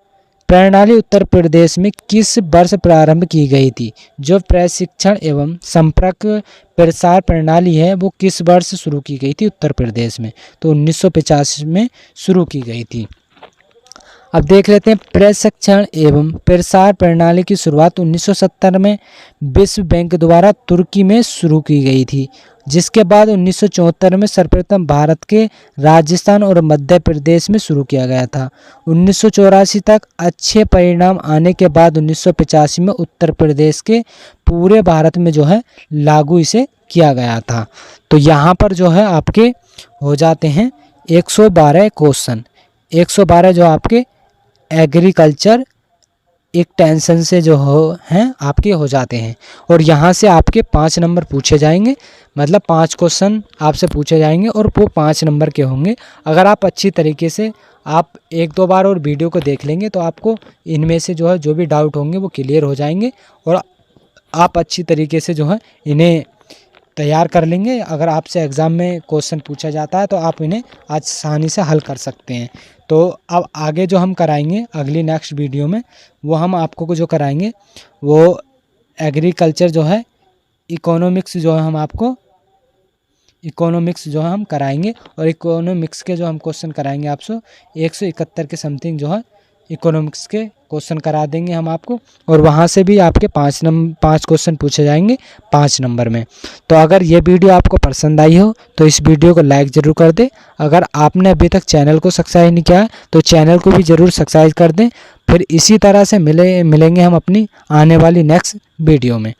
प्रणाली उत्तर प्रदेश में किस वर्ष प्रारंभ की गई थी। जो प्रशिक्षण एवं संपर्क प्रसार प्रणाली है वो किस वर्ष शुरू की गई थी उत्तर प्रदेश में। तो 1985 में शुरू की गई थी। अब देख लेते हैं प्रशिक्षण एवं प्रसार प्रणाली की शुरुआत 1970 में विश्व बैंक द्वारा तुर्की में शुरू की गई थी, जिसके बाद 1974 में सर्वप्रथम भारत के राजस्थान और मध्य प्रदेश में शुरू किया गया था। 1984 तक अच्छे परिणाम आने के बाद 1985 में उत्तर प्रदेश के पूरे भारत में जो है लागू इसे किया गया था। तो यहाँ पर जो है आपके हो जाते हैं 112 क्वेश्चन। 112 जो आपके एग्रीकल्चर एक टेंशन से जो हैं आपके हो जाते हैं। और यहाँ से आपके 5 नंबर पूछे जाएंगे, मतलब 5 क्वेश्चन आपसे पूछे जाएंगे और वो 5 नंबर के होंगे। अगर आप अच्छी तरीके से आप 1-2 बार और वीडियो को देख लेंगे तो आपको इनमें से जो है जो भी डाउट होंगे वो क्लियर हो जाएंगे और आप अच्छी तरीके से जो है इन्हें तैयार कर लेंगे। अगर आपसे एग्ज़ाम में क्वेश्चन पूछा जाता है तो आप इन्हें आसानी से हल कर सकते हैं। तो अब आगे जो हम कराएंगे अगली नेक्स्ट वीडियो में वो हम आपको जो कराएंगे वो एग्रीकल्चर जो है इकोनॉमिक्स जो है हम आपको इकोनॉमिक्स जो है हम कराएंगे। और इकोनॉमिक्स के जो हम क्वेश्चन कराएंगे आपसे 171 के समथिंग जो है इकोनॉमिक्स के क्वेश्चन करा देंगे हम आपको। और वहाँ से भी आपके 5 क्वेश्चन पूछे जाएंगे 5 नंबर में। तो अगर ये वीडियो आपको पसंद आई हो तो इस वीडियो को लाइक ज़रूर कर दें। अगर आपने अभी तक चैनल को सब्सक्राइब नहीं किया है तो चैनल को भी ज़रूर सब्सक्राइब कर दें। फिर इसी तरह से मिलेंगे हम अपनी आने वाली नेक्स्ट वीडियो में।